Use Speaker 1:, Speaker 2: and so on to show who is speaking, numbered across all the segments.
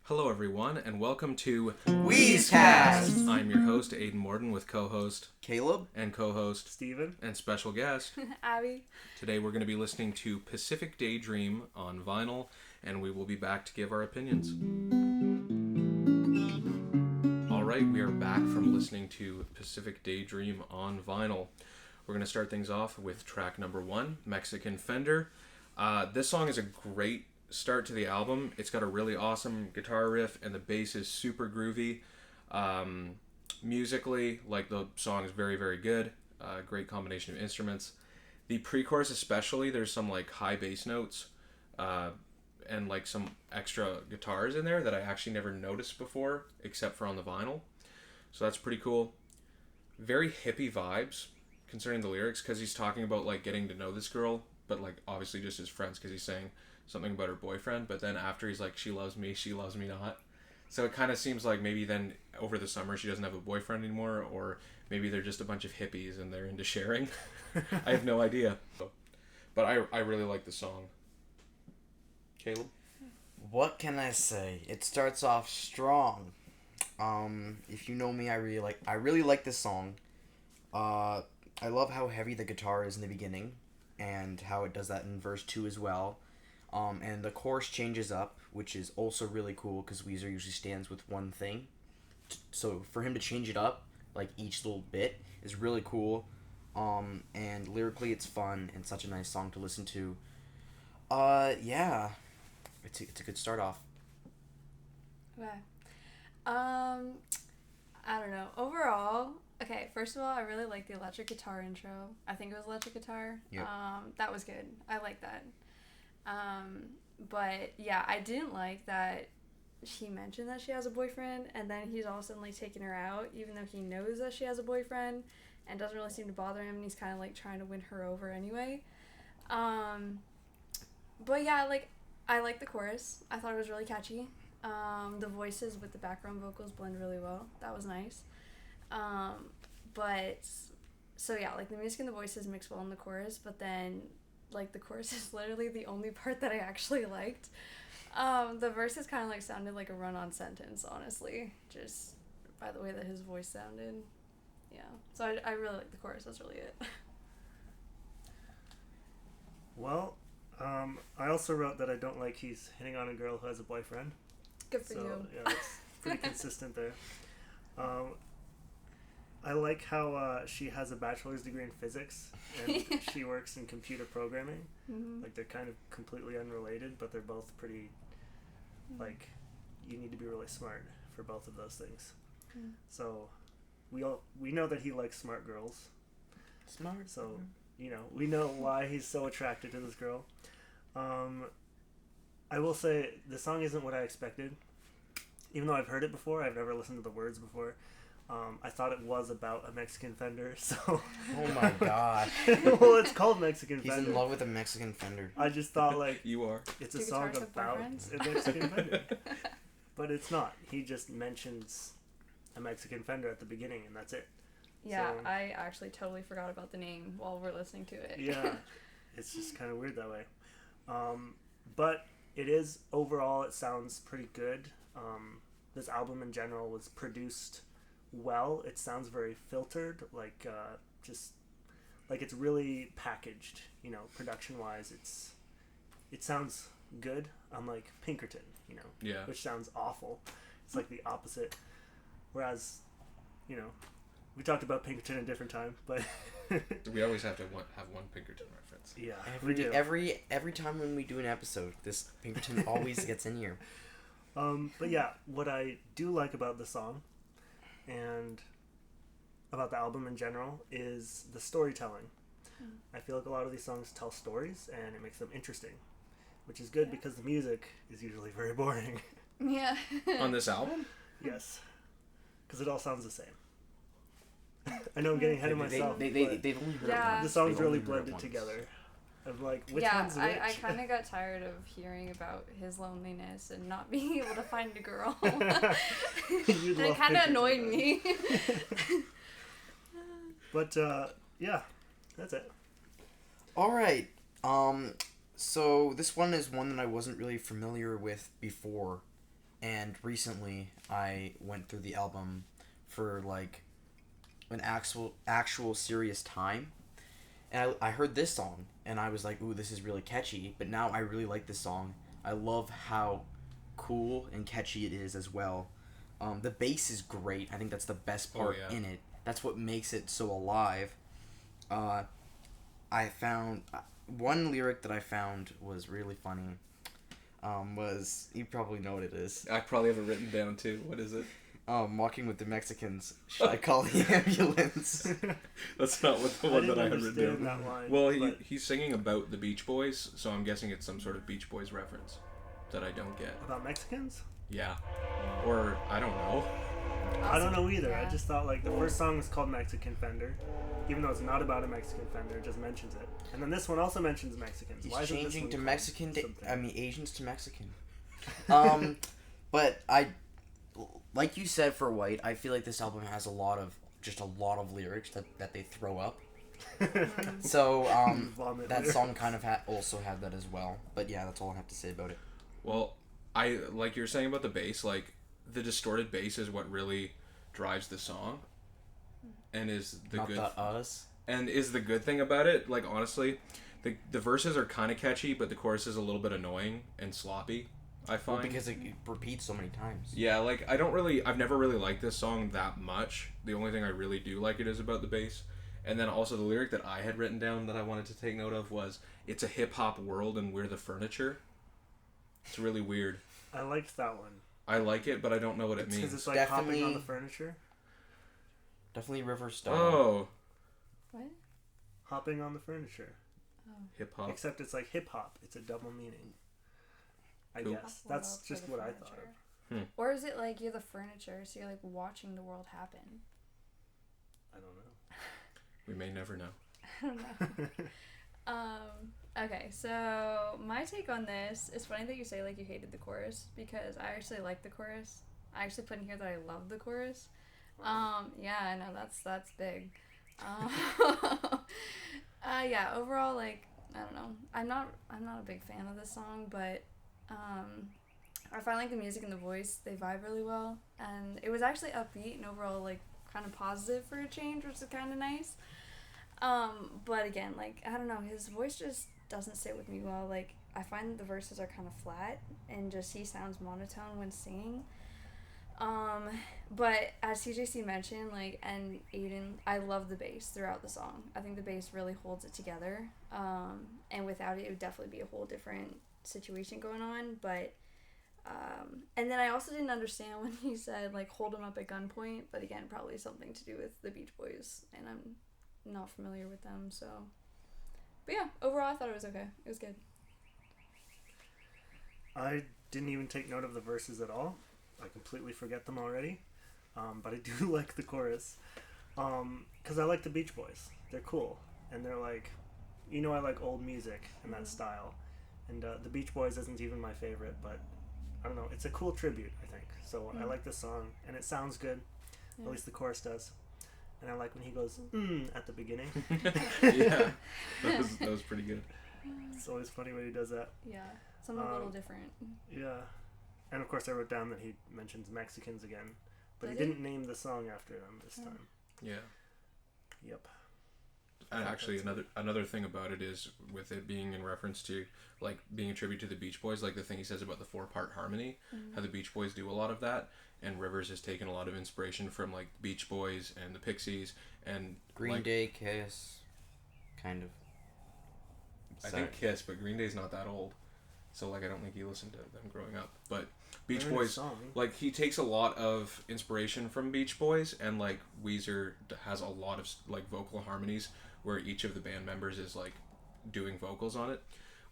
Speaker 1: Hello, everyone, and welcome to
Speaker 2: WEEZCAST!
Speaker 1: I'm your host, Aiden Morden, with co-host
Speaker 2: Caleb
Speaker 1: and co-host
Speaker 3: Steven
Speaker 1: and special guest,
Speaker 4: Abbey.
Speaker 1: Today we're going to be listening to Pacific Daydream on vinyl, and we will be back to give our opinions. Alright, we are back from listening to Pacific Daydream on vinyl. We're going to start things off with track number 1, Mexican Fender. This song is a great start to the album. It's got a really awesome guitar riff, and the bass is super groovy. Musically, like, the song is very, very good. Great combination of instruments. The pre-chorus especially, there's some like high bass notes and like some extra guitars in there that I actually never noticed before, except for on the vinyl. So that's pretty cool. Very hippie vibes concerning the lyrics, because he's talking about like getting to know this girl, but like obviously just as friends, because he's saying something about her boyfriend, but then after he's like, she loves me not. So it kind of seems like maybe then over the summer she doesn't have a boyfriend anymore, or maybe they're just a bunch of hippies and they're into sharing. I have no idea. But I really like the song. Caleb?
Speaker 2: What can I say? It starts off strong. If you know me, I really like this song. I love how heavy the guitar is in the beginning, and how it does that in verse 2 as well. And the chorus changes up, which is also really cool, because Weezer usually stands with one thing. So for him to change it up, like each little bit, is really cool. And lyrically it's fun, and such a nice song to listen to. Yeah. It's a good start off.
Speaker 4: Okay. I don't know. Overall, okay, first of all, I really like the electric guitar intro. I think it was electric guitar.
Speaker 2: Yep.
Speaker 4: That was good. I like that. But yeah, I didn't like that she mentioned that she has a boyfriend, and then he's all of a sudden like taking her out, even though he knows that she has a boyfriend, and doesn't really seem to bother him, and he's kind of like trying to win her over anyway. But yeah, like, I like the chorus. I thought it was really catchy. The voices with the background vocals blend really well. That was nice. But so yeah, like the music and the voices mix well in the chorus, but then like the chorus is literally the only part that I actually liked. The verses kind of like sounded like a run-on sentence, honestly, just by the way that his voice sounded. Yeah, so I really like the chorus. That's really it.
Speaker 3: Well, I also wrote that I don't like he's hitting on a girl who has a boyfriend.
Speaker 4: Good for you.
Speaker 3: Yeah, that's pretty consistent there. I like how she has a bachelor's degree in physics, and she works in computer programming.
Speaker 4: Mm-hmm.
Speaker 3: Like, they're kind of completely unrelated, but they're both pretty, like, you need to be really smart for both of those things.
Speaker 4: Mm.
Speaker 3: So we know that he likes smart girls.
Speaker 2: Smart.
Speaker 3: So, you know, we know why he's so attracted to this girl. I will say the song isn't what I expected. Even though I've heard it before, I've never listened to the words before. I thought it was about a Mexican Fender, so...
Speaker 2: Oh my god.
Speaker 3: Well, it's called Mexican
Speaker 2: He's
Speaker 3: Fender.
Speaker 2: in love with a Mexican Fender.
Speaker 3: I just thought, like...
Speaker 1: You are.
Speaker 3: It's a
Speaker 4: Do
Speaker 3: song
Speaker 4: guitars have
Speaker 3: about
Speaker 4: boyfriends?
Speaker 3: a Mexican Fender. But it's not. He just mentions a Mexican Fender at the beginning, and that's it.
Speaker 4: Yeah,
Speaker 3: So-
Speaker 4: I actually totally forgot about the name while we're listening to it.
Speaker 3: Yeah. It's just kind of weird that way. But it is, overall, it sounds pretty good. This album in general was produced well. It sounds very filtered, like just like it's really packaged, you know, production wise. It sounds good, unlike Pinkerton, you know,
Speaker 1: Yeah.
Speaker 3: which sounds awful. It's like the opposite. Whereas, you know, we talked about Pinkerton a different time, but
Speaker 1: We always have to have one Pinkerton reference.
Speaker 3: yeah, we do.
Speaker 2: Every time when we do an episode, this Pinkerton always gets in here.
Speaker 3: But yeah, what I do like about the song and about the album in general is the storytelling. I feel like a lot of these songs tell stories, and it makes them interesting, which is good because the music is usually very boring.
Speaker 4: Yeah.
Speaker 1: On this album?
Speaker 3: Yes, because it all sounds the same. I know I'm getting ahead of myself, but
Speaker 2: They've only heard
Speaker 4: Yeah.
Speaker 2: it once.
Speaker 3: the songs
Speaker 2: They've
Speaker 3: really
Speaker 2: only heard it
Speaker 3: blended
Speaker 2: once.
Speaker 3: together. I'm like, which
Speaker 4: Yeah,
Speaker 3: one's which?
Speaker 4: I kind of got tired of hearing about his loneliness and not being able to find a girl.
Speaker 3: You'd
Speaker 4: It
Speaker 3: love
Speaker 4: kind of
Speaker 3: Pinkerton,
Speaker 4: annoyed
Speaker 3: though.
Speaker 4: me.
Speaker 3: But yeah, that's it.
Speaker 2: All right. So this one is one that I wasn't really familiar with before, And recently, I went through the album for like an actual serious time, and I heard this song, and I was like, "Ooh, this is really catchy." But now I really like this song. I love how cool and catchy it is as well. The bass is great. I think that's the best part in it. That's what makes it so alive. I found one lyric that I found was really funny. Was you probably know what it is?
Speaker 1: I probably have it written down too. What is it?
Speaker 2: Walking with the Mexicans. Should I call the ambulance?
Speaker 1: That's not what the one that I had written down.
Speaker 3: That line,
Speaker 1: Well, he's singing about the Beach Boys, so I'm guessing it's some sort of Beach Boys reference that I don't get.
Speaker 3: About Mexicans?
Speaker 1: Yeah. Or, I don't know.
Speaker 3: I don't know either.
Speaker 4: Yeah.
Speaker 3: I just thought like the first song was called Mexican Fender, even though it's not about a Mexican fender, it just mentions it. And then this one also mentions Mexicans.
Speaker 2: He's
Speaker 3: Why isn't this
Speaker 2: changing
Speaker 3: one
Speaker 2: to
Speaker 3: called
Speaker 2: Mexican.
Speaker 3: something?
Speaker 2: Asians to Mexican. But like you said for White, I feel like this album has a lot of lyrics that they throw up. So
Speaker 3: Vomit
Speaker 2: that
Speaker 3: lyrics.
Speaker 2: song kind of also had that as well. But yeah, that's all I have to say about it.
Speaker 1: Well, like you're saying about the bass, like, the distorted bass is what really drives the song. And is the
Speaker 2: Not
Speaker 1: good...
Speaker 2: the us.
Speaker 1: And is the good thing about it, like, honestly, the verses are kind of catchy, but the chorus is a little bit annoying and sloppy, I find.
Speaker 2: Well, because it repeats so many times.
Speaker 1: Yeah, like, I've never really liked this song that much. The only thing I really do like it is about the bass. And then also the lyric that I had written down that I wanted to take note of was, "It's a hip-hop world and we're the furniture." It's really weird.
Speaker 3: I liked that one.
Speaker 1: I like it, but I don't know what it
Speaker 3: Because
Speaker 1: means.
Speaker 3: it's like
Speaker 2: Definitely-
Speaker 3: hopping on the furniture.
Speaker 2: Definitely Rivers Cuomo.
Speaker 1: Oh,
Speaker 4: What?
Speaker 3: Hopping on the furniture.
Speaker 1: hip-hop.
Speaker 3: Except it's like hip hop. It's a double meaning. I
Speaker 1: Cool.
Speaker 3: guess. That's
Speaker 4: For
Speaker 3: just
Speaker 4: the
Speaker 3: what I thought
Speaker 4: furniture.
Speaker 3: of.
Speaker 4: Or is it like you're the furniture, so you're like watching the world happen?
Speaker 3: I don't know.
Speaker 1: We may never know.
Speaker 4: I don't know. Okay, so my take on this, it's funny that you say like you hated the chorus, because I actually like the chorus. I actually put in here that I love the chorus. Yeah, I know that's big. Yeah, overall, like, I don't know. I'm not a big fan of this song, but I find like the music and the voice, they vibe really well, and it was actually upbeat and overall like kind of positive for a change, which is kind of nice. But again, like, I don't know, his voice just doesn't sit with me well. Like, I find the verses are kind of flat and just he sounds monotone when singing. But as CJC mentioned, like, and Aiden, I love the bass throughout the song. I think the bass really holds it together. And without it, it would definitely be a whole different situation going on. But, and then I also didn't understand when he said, like, hold him up at gunpoint. But again, probably something to do with the Beach Boys. And I'm not familiar with them, so. But yeah, overall, I thought it was okay. It was good.
Speaker 3: I didn't even take note of the verses at all. I completely forget them already. But I do like the chorus. Because I like the Beach Boys. They're cool. And they're like, you know, I like old music and that style. And the Beach Boys isn't even my favorite, but I don't know. It's a cool tribute, I think. So I like this song. And it sounds good.
Speaker 4: Yeah.
Speaker 3: At least the chorus does. And I like when he goes, at the beginning.
Speaker 1: Yeah, that was pretty good.
Speaker 3: It's always funny when he does that.
Speaker 4: Yeah, something a little different.
Speaker 3: Yeah. And of course I wrote down that he mentions Mexicans again. But he
Speaker 4: Did he?
Speaker 3: didn't name the song after them this time.
Speaker 1: Yeah.
Speaker 3: Yep.
Speaker 1: And actually, another thing about it is, with it being in reference to, like, being a tribute to the Beach Boys, like the thing he says about the 4-part harmony, how the Beach Boys do a lot of that, and Rivers has taken a lot of inspiration from, like, Beach Boys and the Pixies and
Speaker 2: Green
Speaker 1: like,
Speaker 2: Day, Kiss, kind of.
Speaker 1: I think Kiss, but Green Day's not that old, so, like, I don't think he listened to them growing up. But Beach
Speaker 3: They're in a
Speaker 1: Boys,
Speaker 3: song.
Speaker 1: like, he takes a lot of inspiration from Beach Boys, and, like, Weezer has a lot of, like, vocal harmonies where each of the band members is, like, doing vocals on it,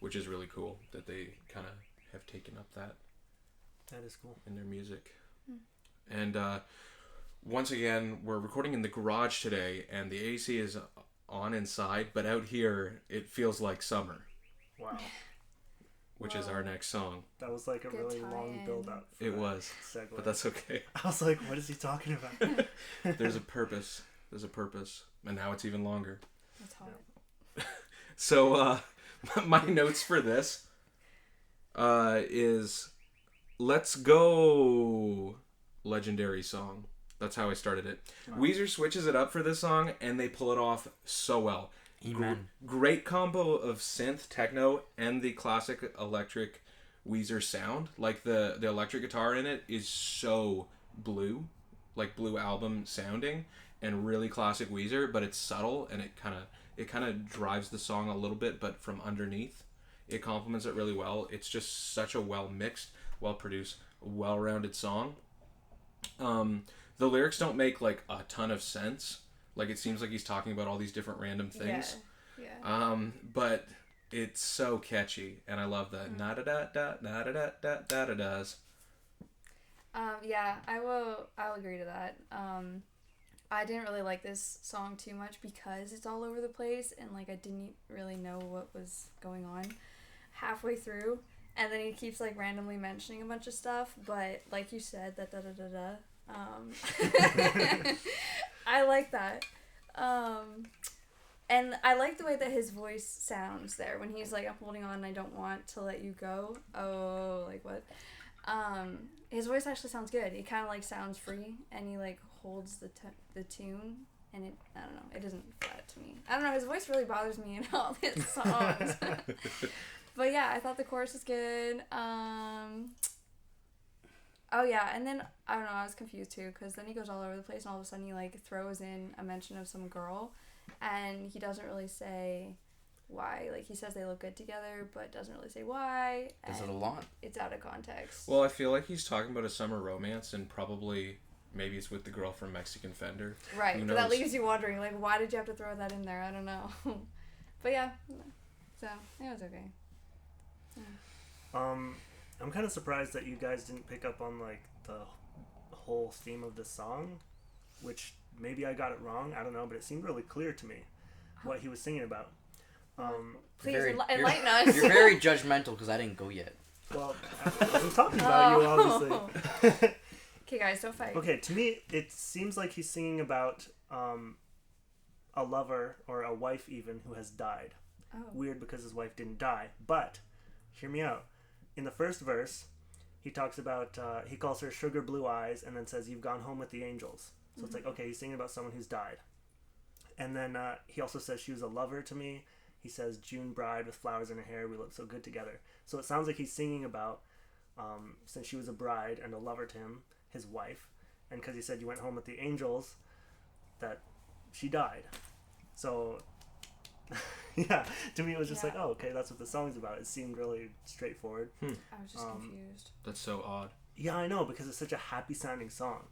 Speaker 1: which is really cool that they kind of have taken up that
Speaker 3: That is cool.
Speaker 1: in their music. And once again, we're recording in the garage today, and the AC is on inside, but out here it feels like summer,
Speaker 3: Wow.
Speaker 1: which is our next song.
Speaker 3: That was like a
Speaker 4: Good
Speaker 3: really long
Speaker 4: tie-in.
Speaker 3: build up.
Speaker 1: It was,
Speaker 3: Segue.
Speaker 1: but that's okay.
Speaker 3: I was like, what is he talking about?
Speaker 1: There's a purpose. There's a purpose, and now it's even longer.
Speaker 4: That's hot.
Speaker 1: So my notes for this is Let's Go, legendary song. That's how I started it.
Speaker 3: Wow.
Speaker 1: Weezer switches it up for this song, and they pull it off so well.
Speaker 2: Amen.
Speaker 1: Great combo of synth, techno, and the classic electric Weezer sound. Like the electric guitar in it is so blue, like Blue Album sounding, and really classic Weezer, but it's subtle and it kind of drives the song a little bit, but from underneath. It complements it really well. It's just such a well mixed, well produced, well rounded song. The lyrics don't make like a ton of sense. Like it seems like he's talking about all these different random things.
Speaker 4: Yeah.
Speaker 1: But it's so catchy, and I love that. Na da da da na da da da da da da's.
Speaker 4: Yeah, I'll agree to that. I didn't really like this song too much because it's all over the place and like I didn't really know what was going on halfway through, and then he keeps like randomly mentioning a bunch of stuff, but like you said, that da da da da. I like that. And I like the way that his voice sounds there when he's like, I'm holding on, I don't want to let you go. Oh, like what? His voice actually sounds good. It kind of like sounds free, and he like holds the tune, and it, I don't know, it isn't flat to me. I don't know, his voice really bothers me in all his songs. But yeah, I thought the chorus was good. Oh yeah, and then, I don't know, I was confused too, because then he goes all over the place, and all of a sudden he like throws in a mention of some girl, and he doesn't really say why. Like, he says they look good together, but doesn't really say why.
Speaker 2: Is it a lot?
Speaker 4: It's out of context.
Speaker 1: Well, I feel like he's talking about a summer romance, and probably maybe it's with the girl from Mexican Fender.
Speaker 4: Right,
Speaker 1: Who
Speaker 4: but that
Speaker 1: knows?
Speaker 4: leaves you wondering, like, why did you have to throw that in there? I don't know. But yeah, so it was okay.
Speaker 3: I'm kind of surprised that you guys didn't pick up on like the whole theme of the song, which maybe I got it wrong. I don't know, but it seemed really clear to me what he was singing about.
Speaker 4: Please
Speaker 2: Very-
Speaker 4: enlighten us.
Speaker 2: You're very judgmental because I didn't go yet.
Speaker 3: Well, I wasn't talking about you, obviously.
Speaker 4: Okay, guys, don't fight.
Speaker 3: Okay, to me, it seems like he's singing about a lover or a wife even who has died.
Speaker 4: Oh.
Speaker 3: Weird because his wife didn't die. But, hear me out. In the first verse, he talks about, he calls her sugar blue eyes and then says, you've gone home with the angels. So it's like, okay, he's singing about someone who's died. And then he also says she was a lover to me. He says, June bride with flowers in her hair, we look so good together. So it sounds like he's singing about, since she was a bride and a lover to him, his wife. And because he said you went home with the angels, that she died. So, yeah, to me it was just like, oh, okay, that's what the song's about. It seemed really straightforward.
Speaker 4: I was just confused.
Speaker 1: That's so odd.
Speaker 3: Yeah, I know, because it's such a happy sounding song.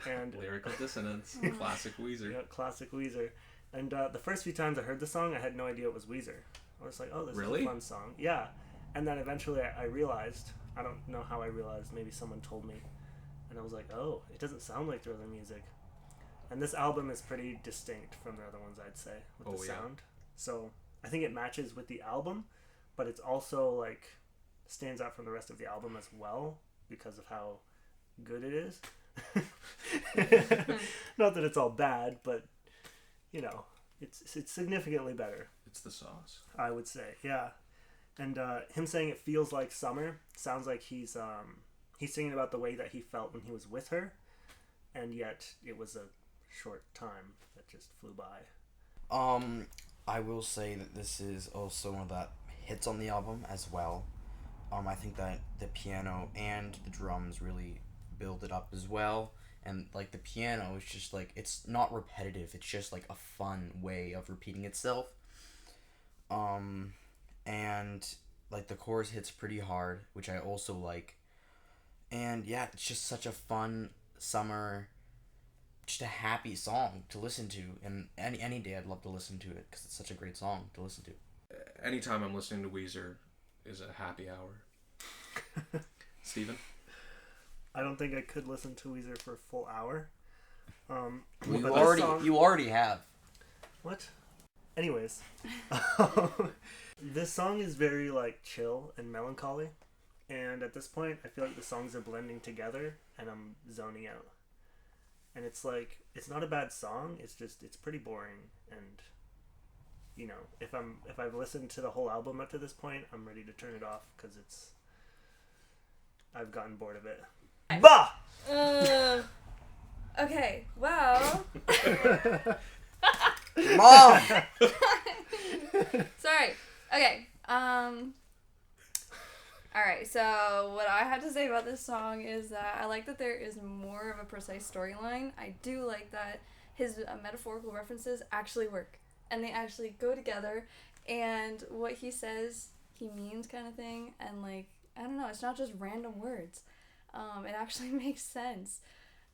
Speaker 3: And
Speaker 1: Lyrical dissonance. Classic Weezer.
Speaker 3: yeah, classic Weezer. And the first few times I heard the song, I had no idea it was Weezer. I was like, oh, this
Speaker 1: Really?
Speaker 3: is a fun song. Yeah. And then eventually I realized, I don't know how I realized, maybe someone told me. And I was like, oh, it doesn't sound like their other music. And this album is pretty distinct from the other ones, I'd say, with the sound. So I think it matches with the album, but it's also like stands out from the rest of the album as well because of how good it is. Not that it's all bad, but you know, it's significantly better.
Speaker 1: It's the sauce.
Speaker 3: I would say, yeah. And him saying it feels like summer sounds like he's singing about the way that he felt when he was with her, and yet it was a short time that just flew by.
Speaker 2: I will say that this is also one of the hits on the album as well. I think that the piano and the drums really build it up as well. And, like, the piano is just, like, it's not repetitive. It's just, like, a fun way of repeating itself. And, like, the chorus hits pretty hard, which I also like. And, yeah, it's just such a fun summer, just a happy song to listen to. And any day I'd love to listen to it because it's such a great song to listen to.
Speaker 1: Anytime I'm listening to Weezer is a happy hour. Steven?
Speaker 3: I don't think I could listen to Weezer for a full hour.
Speaker 2: You already have.
Speaker 3: What? Anyways, this song is very like chill and melancholy, and at this point, I feel like the songs are blending together, and I'm zoning out. And it's like it's not a bad song. It's just it's pretty boring, and you know if I've listened to the whole album up to this point, I'm ready to turn it off because it's I've gotten bored of it. Bah!
Speaker 4: Okay, well.
Speaker 2: Mom!
Speaker 4: Sorry. Okay. Alright, so what I had to say about this song is that I like that there is more of a precise storyline. I do like that his metaphorical references actually work. And they actually go together. And what he says, he means kind of thing. And like, I don't know, it's not just random words. It actually makes sense.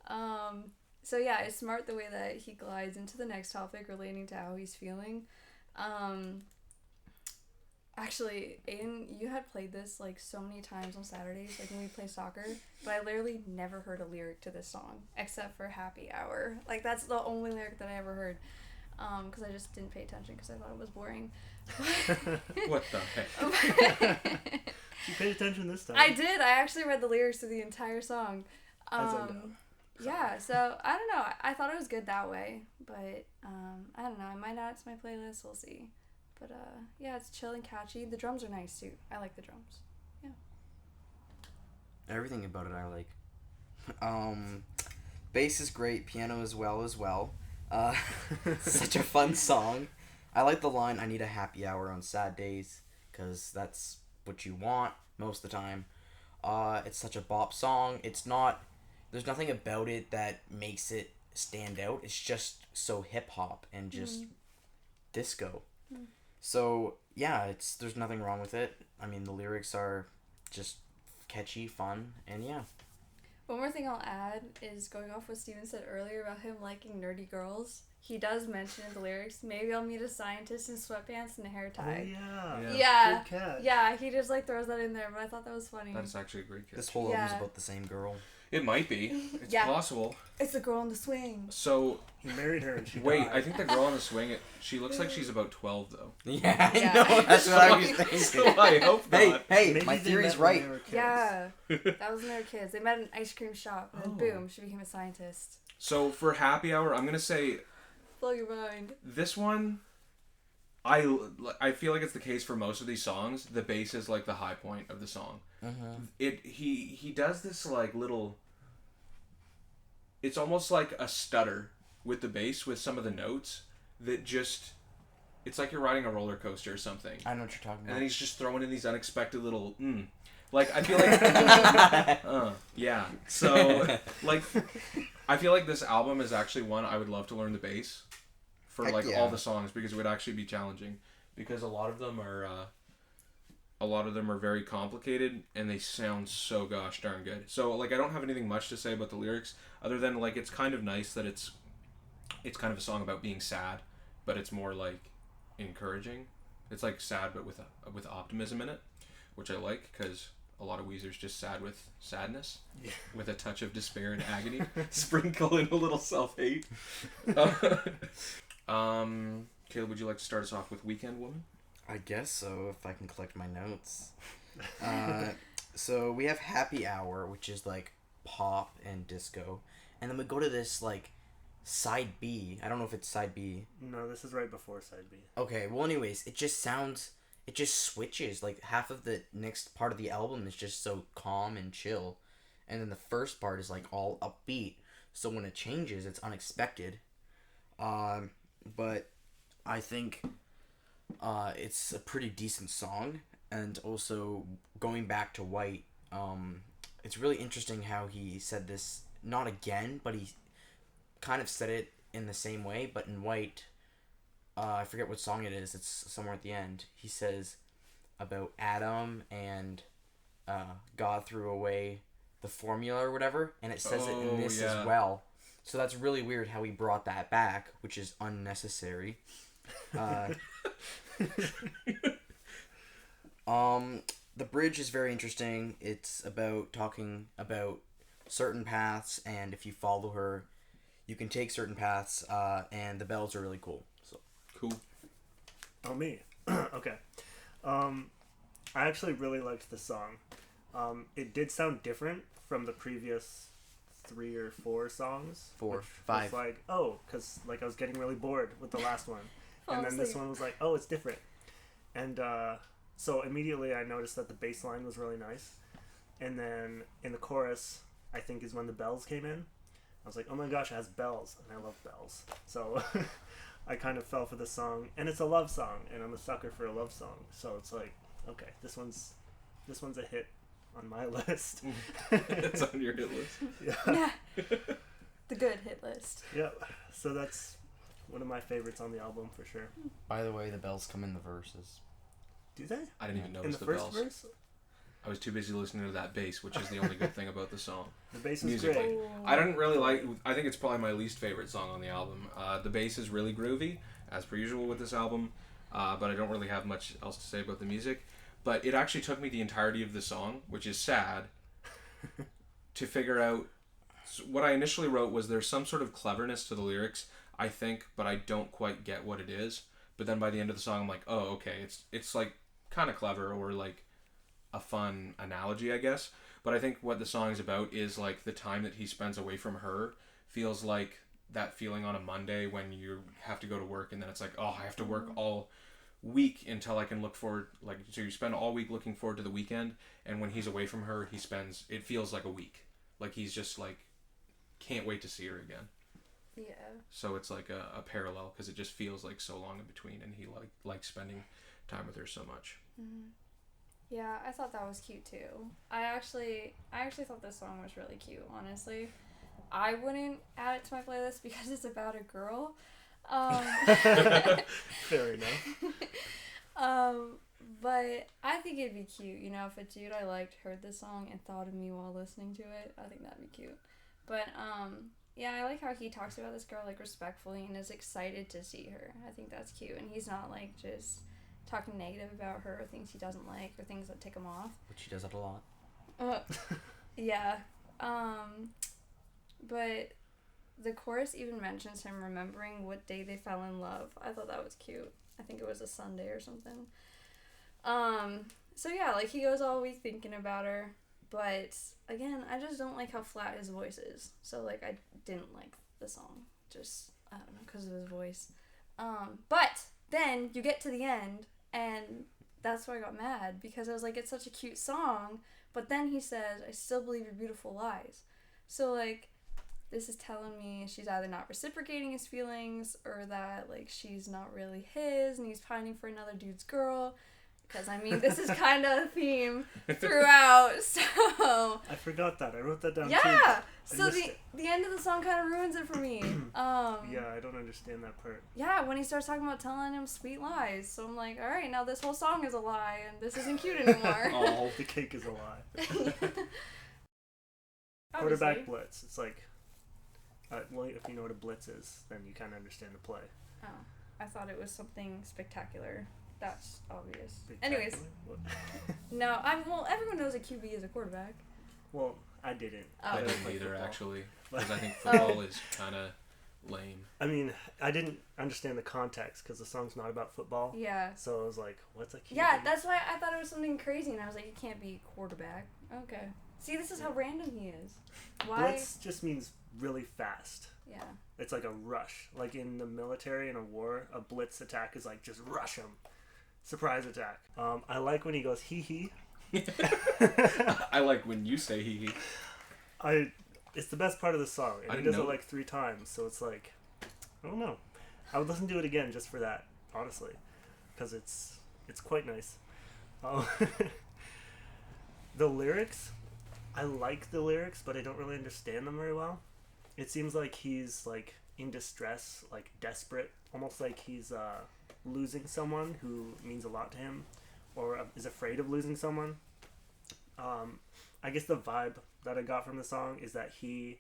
Speaker 4: So yeah, it's smart the way that he glides into the next topic relating to how he's feeling. Actually, Aiden, you had played this like so many times on Saturdays, like when we play soccer, but I literally never heard a lyric to this song except for Happy Hour. Like that's the only lyric that I ever heard, because I just didn't pay attention because I thought it was boring.
Speaker 1: What the heck?
Speaker 3: You paid attention this time.
Speaker 4: I did. I actually read the lyrics to the entire song.
Speaker 3: As I know.
Speaker 4: Yeah, so I don't know. I thought it was good that way, but I don't know. I might add it to my playlist. We'll see. But yeah, it's chill and catchy. The drums are nice too. I like the drums. Yeah.
Speaker 2: Everything about it I like. Bass is great. Piano as well. Such a fun song. I like the line, I need a happy hour on sad days, because that's what you want most of the time. It's such a bop song. There's nothing about it that makes it stand out. It's just so hip-hop and just disco. So, yeah, there's nothing wrong with it. I mean, the lyrics are just catchy, fun, and yeah.
Speaker 4: One more thing I'll add is going off what Steven said earlier about him liking nerdy girls. He does mention in the lyrics, maybe I'll meet a scientist in sweatpants and a hair tie.
Speaker 3: Oh, yeah.
Speaker 4: Yeah.
Speaker 3: Good catch.
Speaker 4: Yeah, he just like throws that in there, but I thought that was funny.
Speaker 1: That's actually a great catch.
Speaker 2: This whole album's about the same girl.
Speaker 1: It might be. It's
Speaker 4: Yeah.
Speaker 1: possible.
Speaker 4: It's a girl on the swing.
Speaker 1: So,
Speaker 3: He married her and she
Speaker 1: wait,
Speaker 3: died.
Speaker 1: I think the girl on the swing, she looks like she's about 12, though.
Speaker 2: Yeah, I
Speaker 4: Yeah.
Speaker 2: know. That's what I was
Speaker 1: So
Speaker 2: thinking.
Speaker 1: I hope not.
Speaker 2: Hey,
Speaker 3: Maybe
Speaker 2: my
Speaker 3: they
Speaker 2: theory's
Speaker 3: met when
Speaker 2: right.
Speaker 3: they were kids.
Speaker 4: Yeah. That was when they were kids. They met in an ice cream shop, and then
Speaker 1: Oh.
Speaker 4: boom, she became a scientist.
Speaker 1: So, for Happy Hour, I'm going to say
Speaker 4: Blow your mind.
Speaker 1: this one, I feel like it's the case for most of these songs. The bass is like the high point of the song. He does this like little. It's almost like a stutter with the bass with some of the notes that just. It's like you're riding a roller coaster or something.
Speaker 2: I know what you're talking
Speaker 1: And
Speaker 2: about.
Speaker 1: then he's just throwing in these unexpected little Like I feel like yeah. So like I feel like this album is actually one I would love to learn the bass for
Speaker 2: Heck
Speaker 1: like
Speaker 2: yeah.
Speaker 1: all the songs, because it would actually be challenging, because a lot of them are very complicated and they sound so gosh darn good. So like I don't have anything much to say about the lyrics other than like it's kind of nice that it's kind of a song about being sad, but it's more like encouraging. It's like sad but with optimism in it, which I like, because a lot of Weezer's just sad with sadness, with a touch of despair and agony, sprinkle in a little self-hate. Caleb, would you like to start us off with Weekend Woman?
Speaker 2: I guess so, if I can collect my notes. So we have Happy Hour, which is like pop and disco, and then we go to this like side B. I don't know if it's side B.
Speaker 3: No, this is right before side B.
Speaker 2: Okay, well anyways, it just switches. Like half of the next part of the album is just so calm and chill, and then the first part is like all upbeat. So when it changes, it's unexpected. But I think it's a pretty decent song. And also going back to White, it's really interesting how he said this, not again, but he kind of said it in the same way, but in White, I forget what song it is, it's somewhere at the end, he says about Adam and God threw away the formula or whatever, and it says it in this as well. So that's really weird how he brought that back, which is unnecessary. The bridge is very interesting. It's about talking about certain paths, and if you follow her, you can take certain paths, and the bells are really cool. So
Speaker 1: Cool.
Speaker 3: Oh, me. Okay. I actually really liked the song. It did sound different from the previous 3 or 4 songs.
Speaker 2: 4,
Speaker 3: which
Speaker 2: 5.
Speaker 3: was like, because like I was getting really bored with the last one.
Speaker 4: Fall
Speaker 3: And then this
Speaker 4: asleep.
Speaker 3: one was like, oh, it's different. And so immediately I noticed that the bass line was really nice. And then in the chorus, I think is when the bells came in. I was like, oh my gosh, it has bells, and I love bells. So I kind of fell for the song, and it's a love song, and I'm a sucker for a love song. So it's like, okay, this one's a hit on my list.
Speaker 1: It's on your hit list.
Speaker 3: Yeah.
Speaker 4: The good hit list.
Speaker 3: Yeah. So that's one of my favorites on the album for sure.
Speaker 2: By the way, the bells come in the verses.
Speaker 3: Do they?
Speaker 1: I didn't even
Speaker 3: In
Speaker 1: notice
Speaker 3: the
Speaker 1: the
Speaker 3: first
Speaker 1: bells.
Speaker 3: verse?
Speaker 1: I was too busy listening to that bass, which is the only good thing about the song.
Speaker 3: The bass is
Speaker 1: Musically.
Speaker 3: great.
Speaker 1: I didn't really like. I think it's probably my least favorite song on the album. The bass is really groovy, as per usual with this album, but I don't really have much else to say about the music. But it actually took me the entirety of the song, which is sad, to figure out. What I initially wrote was there's some sort of cleverness to the lyrics, I think, but I don't quite get what it is. But then by the end of the song, I'm like, oh, okay, it's like kind of clever or like a fun analogy, I guess. But I think what the song is about is like the time that he spends away from her feels like that feeling on a Monday when you have to go to work and then it's like, oh, I have to work all week until I can look forward, like, so you spend all week looking forward to the weekend, and when he's away from her, it feels like a week. Like he's just like, can't wait to see her again.
Speaker 4: Yeah.
Speaker 1: So it's like a parallel because it just feels like so long in between, and he likes spending time with her so much.
Speaker 4: Mm-hmm. Yeah, I thought that was cute too. I actually thought this song was really cute, honestly. I wouldn't add it to my playlist because it's about a girl.
Speaker 3: Fair enough.
Speaker 4: But I think it'd be cute, you know, if a dude I liked heard this song and thought of me while listening to it. I think that'd be cute. But yeah, I like how he talks about this girl like respectfully and is excited to see her. I think that's cute, and he's not like just talking negative about her or things he doesn't like or things that tick him off.
Speaker 2: Which he does that a lot.
Speaker 4: Yeah. But the chorus even mentions him remembering what day they fell in love. I thought that was cute. I think it was a Sunday or something. So yeah, like he goes all week thinking about her, but again, I just don't like how flat his voice is. So like I didn't like the song. Just, I don't know, because of his voice. But then you get to the end, and that's why I got mad, because I was like, it's such a cute song, but then he says, I still believe your beautiful lies. So like, this is telling me she's either not reciprocating his feelings, or that like she's not really his and he's pining for another dude's girl, because I mean this is kind of a theme throughout. So
Speaker 3: I forgot that. I wrote that down too.
Speaker 4: yeah, so the end of the song kind of ruins it for me.
Speaker 3: Yeah, I don't understand that part.
Speaker 4: Yeah, when he starts talking about telling him sweet lies, so I'm like, all right, now this whole song is a lie and this isn't cute anymore.
Speaker 3: Oh, the cake is a lie. Quarterback blitz. It's like, well, if you know what a blitz is, then you kind of understand the play.
Speaker 4: Oh, I thought it was something spectacular. That's obvious. Anyways, no, well, everyone knows a QB is a quarterback.
Speaker 3: Well, I didn't.
Speaker 4: Oh.
Speaker 1: I
Speaker 3: don't
Speaker 1: didn't
Speaker 3: play
Speaker 1: either,
Speaker 3: football.
Speaker 1: actually, because I think football is kind of lame.
Speaker 3: I mean, I didn't understand the context because the song's not about football.
Speaker 4: Yeah.
Speaker 3: So I was like, what's a QB?
Speaker 4: Yeah, that's why I thought it was something crazy, and I was like, it can't be quarterback. Okay. See, this is how random he is. Why?
Speaker 3: Blitz just means really fast.
Speaker 4: Yeah.
Speaker 3: It's like a rush. Like in the military in a war, a blitz attack is like just rush him. Surprise attack. I like when he goes hee hee.
Speaker 1: I like when you say hee hee.
Speaker 3: It's the best part of the song, and
Speaker 1: I
Speaker 3: he
Speaker 1: didn't
Speaker 3: does it
Speaker 1: know.
Speaker 3: like 3 times, so it's like, I don't know. I would listen to it again just for that, honestly, because it's quite nice. The lyrics, I like the lyrics, but I don't really understand them very well. It seems like he's like in distress, like desperate, almost like he's losing someone who means a lot to him, or is afraid of losing someone. I guess the vibe that I got from the song is that he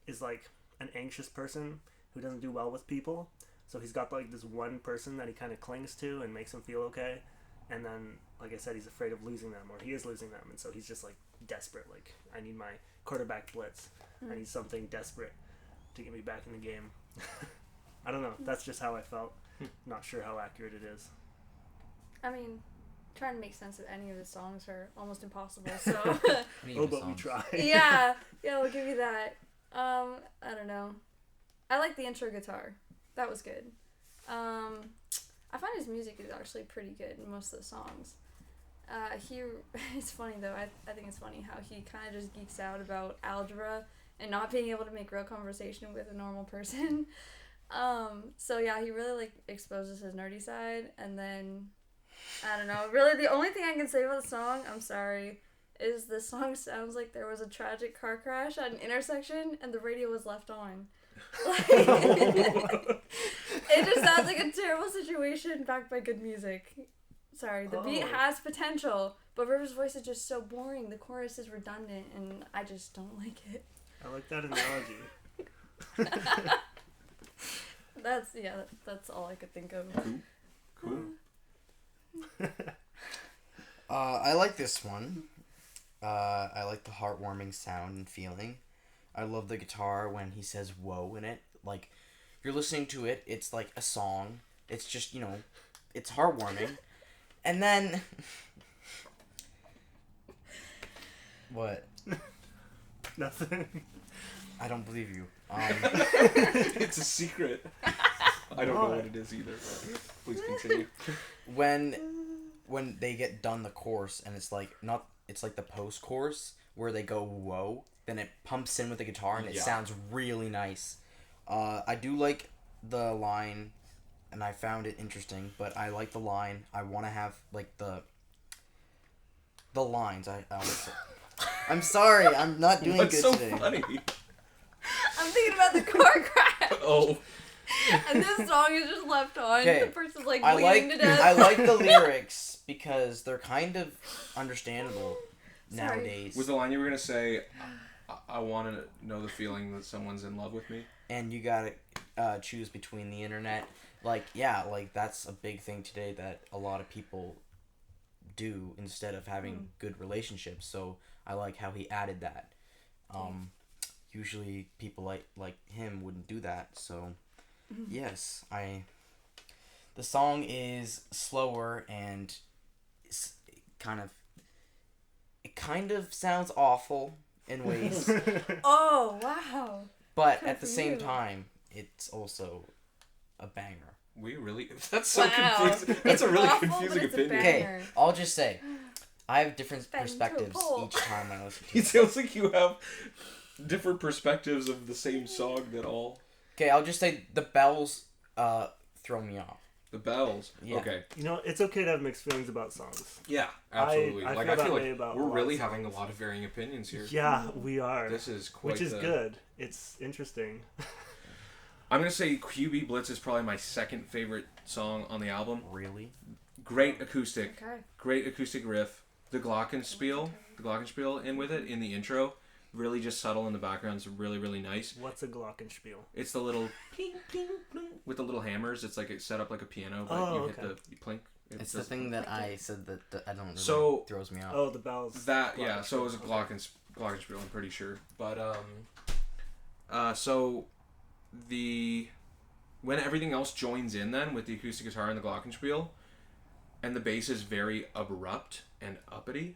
Speaker 3: is like an anxious person who doesn't do well with people. So he's got like this one person that he kind of clings to and makes him feel okay. And then, like I said, he's afraid of losing them, or he is losing them. And so he's just like desperate. Like, I need my quarterback blitz. I need something desperate to get me back in the game. I don't know. That's just how I felt. Not sure how accurate it is.
Speaker 4: I mean, trying to make sense of any of the songs are almost impossible, so...
Speaker 3: Oh, but we try.
Speaker 4: yeah, we'll give you that. I don't know. I like the intro guitar. That was good. I find his music is actually pretty good in most of the songs. He, it's funny though, I think it's funny how he kind of just geeks out about algebra and not being able to make real conversation with a normal person. So yeah, he really like exposes his nerdy side, and then, I don't know, really the only thing I can say about the song, I'm sorry, is the song sounds like there was a tragic car crash at an intersection and the radio was left on. Like, it just sounds like a terrible situation backed by good music. Sorry, the beat has potential, but Rivers' voice is just so boring. The chorus is redundant, and I just don't like it.
Speaker 3: I like that analogy.
Speaker 4: That's all I could think of.
Speaker 1: Cool.
Speaker 2: I like this one. I like the heartwarming sound and feeling. I love the guitar when he says "whoa" in it. Like, you're listening to it, it's like a song. It's just, it's heartwarming. And then... What?
Speaker 3: Nothing.
Speaker 2: I don't believe you.
Speaker 1: It's a secret. I don't know what it is either, but please continue.
Speaker 2: When they get done the chorus and it's like the post-chorus where they go "whoa," then it pumps in with the guitar and it sounds really nice. I do like the line, and I found it interesting, but I like the line. I want to have like the lines. I'm sorry, I'm not doing
Speaker 1: What's
Speaker 2: good
Speaker 1: so
Speaker 2: today.
Speaker 1: funny?
Speaker 4: I'm thinking about the car crash.
Speaker 1: Oh.
Speaker 4: And this song is just left on.
Speaker 2: Okay,
Speaker 4: The person's like bleeding to death.
Speaker 2: I like the lyrics because they're kind of understandable
Speaker 4: Sorry.
Speaker 2: nowadays.
Speaker 1: Was the line you were gonna say? I want to know the feeling that someone's in love with me.
Speaker 2: And you gotta choose between the internet. Like that's a big thing today that a lot of people do instead of having good relationships. So I like how he added that. Usually people like him wouldn't do that. So yes, the song is slower and it kind of sounds awful in ways.
Speaker 4: Oh, wow.
Speaker 2: But
Speaker 4: Good
Speaker 2: at the
Speaker 4: for
Speaker 2: same
Speaker 4: you.
Speaker 2: time, it's also a banger.
Speaker 1: We really? That's so
Speaker 4: Wow.
Speaker 1: confusing. That's a really
Speaker 4: Awful,
Speaker 1: confusing
Speaker 4: but it's a
Speaker 1: opinion.
Speaker 4: banger.
Speaker 2: Okay, I'll just say, I have different
Speaker 4: Bang to a
Speaker 2: perspectives
Speaker 4: pole.
Speaker 2: each time I listen to
Speaker 1: It
Speaker 2: it.
Speaker 1: sounds like you have different perspectives of the same song that all.
Speaker 2: Okay, I'll just say the bells throw me off.
Speaker 1: The bells.
Speaker 2: Yeah.
Speaker 1: Okay.
Speaker 3: It's okay to have mixed feelings about songs.
Speaker 1: Yeah, absolutely.
Speaker 3: I
Speaker 1: like
Speaker 3: feel
Speaker 1: I
Speaker 3: that
Speaker 1: feel
Speaker 3: way
Speaker 1: like
Speaker 3: about
Speaker 1: we're
Speaker 3: a lot
Speaker 1: really
Speaker 3: of
Speaker 1: having a
Speaker 3: songs.
Speaker 1: lot of varying opinions here.
Speaker 3: Yeah, we are.
Speaker 1: This is quite
Speaker 3: Which is good. It's interesting.
Speaker 1: I'm gonna say QB Blitz is probably my second favorite song on the album.
Speaker 2: Really?
Speaker 1: Great acoustic.
Speaker 4: Okay.
Speaker 1: Great acoustic riff. The glockenspiel in with it in the intro, really just subtle in the background. It's really, really nice.
Speaker 3: What's a glockenspiel?
Speaker 1: It's the little ping, ping, ping, with the little hammers. It's like it's set up like a piano, but you hit you plink.
Speaker 2: It's the thing that I said that I don't really
Speaker 1: So-
Speaker 2: throws me off.
Speaker 3: Oh, the bells.
Speaker 1: That yeah. So it was a
Speaker 3: Glockenspiel.
Speaker 1: glockenspiel. I'm pretty sure, but so when everything else joins in then with the acoustic guitar and the glockenspiel, and the bass is very abrupt and uppity.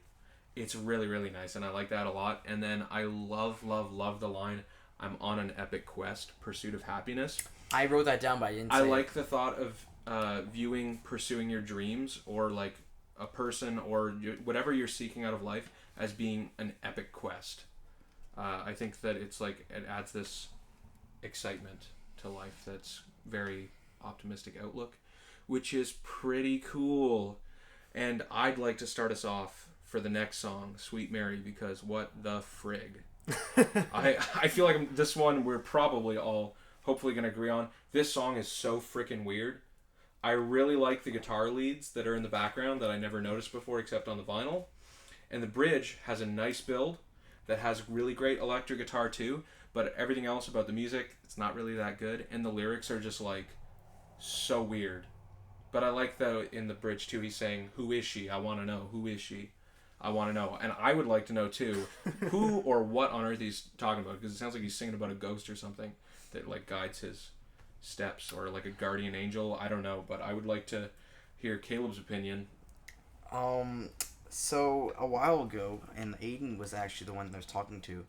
Speaker 1: It's really, really nice, and I like that a lot. And then I love, love, love the line, "I'm on an epic quest, pursuit of happiness."
Speaker 2: I wrote that down, but I didn't say
Speaker 1: I
Speaker 2: it.
Speaker 1: like the thought of pursuing your dreams, or like a person, or whatever you're seeking out of life, as being an epic quest. I think that it's like, it adds this excitement to life that's very optimistic outlook, which is pretty cool. And I'd like to start us off for the next song, Sweet Mary, because what the frig. I feel like this one we're probably all hopefully going to agree on. This song is so freaking weird. I really like the guitar leads that are in the background that I never noticed before except on the vinyl. And the bridge has a nice build that has really great electric guitar too, but everything else about the music, it's not really that good. And the lyrics are just like so weird. But I like that in the bridge too, he's saying, "Who is she? I want to know. Who is she? I want to know." And I would like to know too, who or what on earth he's talking about, because it sounds like he's singing about a ghost or something that like guides his steps, or like a guardian angel. I don't know, but I would like to hear Caleb's opinion.
Speaker 2: So a while ago, and Aiden was actually the one that I was talking to.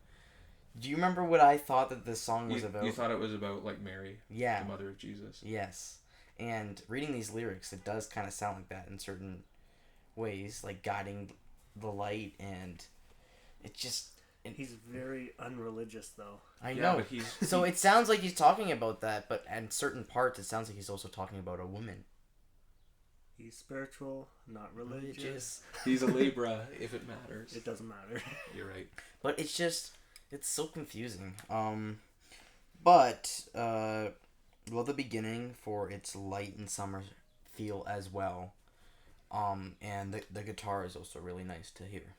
Speaker 2: Do you remember what I thought that this song was about?
Speaker 1: You thought it was about like Mary,
Speaker 2: Yeah.
Speaker 1: the mother of Jesus.
Speaker 2: Yes. And reading these lyrics, it does kind of sound like that in certain ways, like guiding the light, and it just.
Speaker 3: He's very unreligious, though.
Speaker 2: I
Speaker 1: Yeah,
Speaker 2: know.
Speaker 1: but he's
Speaker 2: So it sounds like he's talking about that, but in certain parts, it sounds like he's also talking about a woman.
Speaker 3: He's spiritual, not religious.
Speaker 1: he's a Libra if it matters.
Speaker 3: It doesn't matter.
Speaker 1: You're right.
Speaker 2: But it's just, it's so confusing. But love the beginning for its light and summer feel as well. And the guitar is also really nice to hear.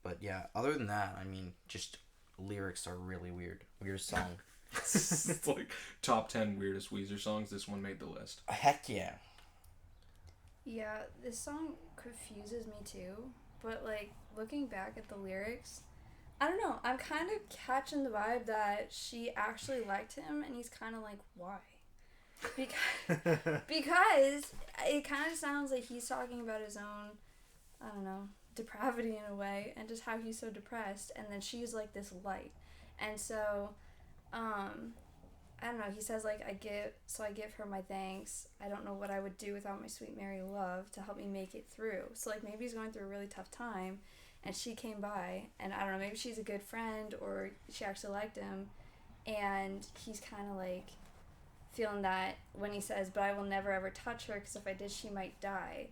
Speaker 2: But yeah, other than that, I mean, just lyrics are really weird. Weirdest song.
Speaker 1: It's like top 10 weirdest Weezer songs. This one made the list.
Speaker 2: Heck yeah.
Speaker 4: Yeah, this song confuses me too. But like looking back at the lyrics, I don't know. I'm kind of catching the vibe that she actually liked him, and he's kind of like, why? Because it kind of sounds like he's talking about his own, I don't know, depravity in a way, and just how he's so depressed, and then she's like this light. And so I don't know, he says like, I give her my thanks. I don't know what I would do without my sweet Mary love to help me make it through. So like maybe he's going through a really tough time, and she came by, and I don't know, maybe she's a good friend, or she actually liked him, and he's kind of like feeling that when he says, but I will never ever touch her, because if I did she might die.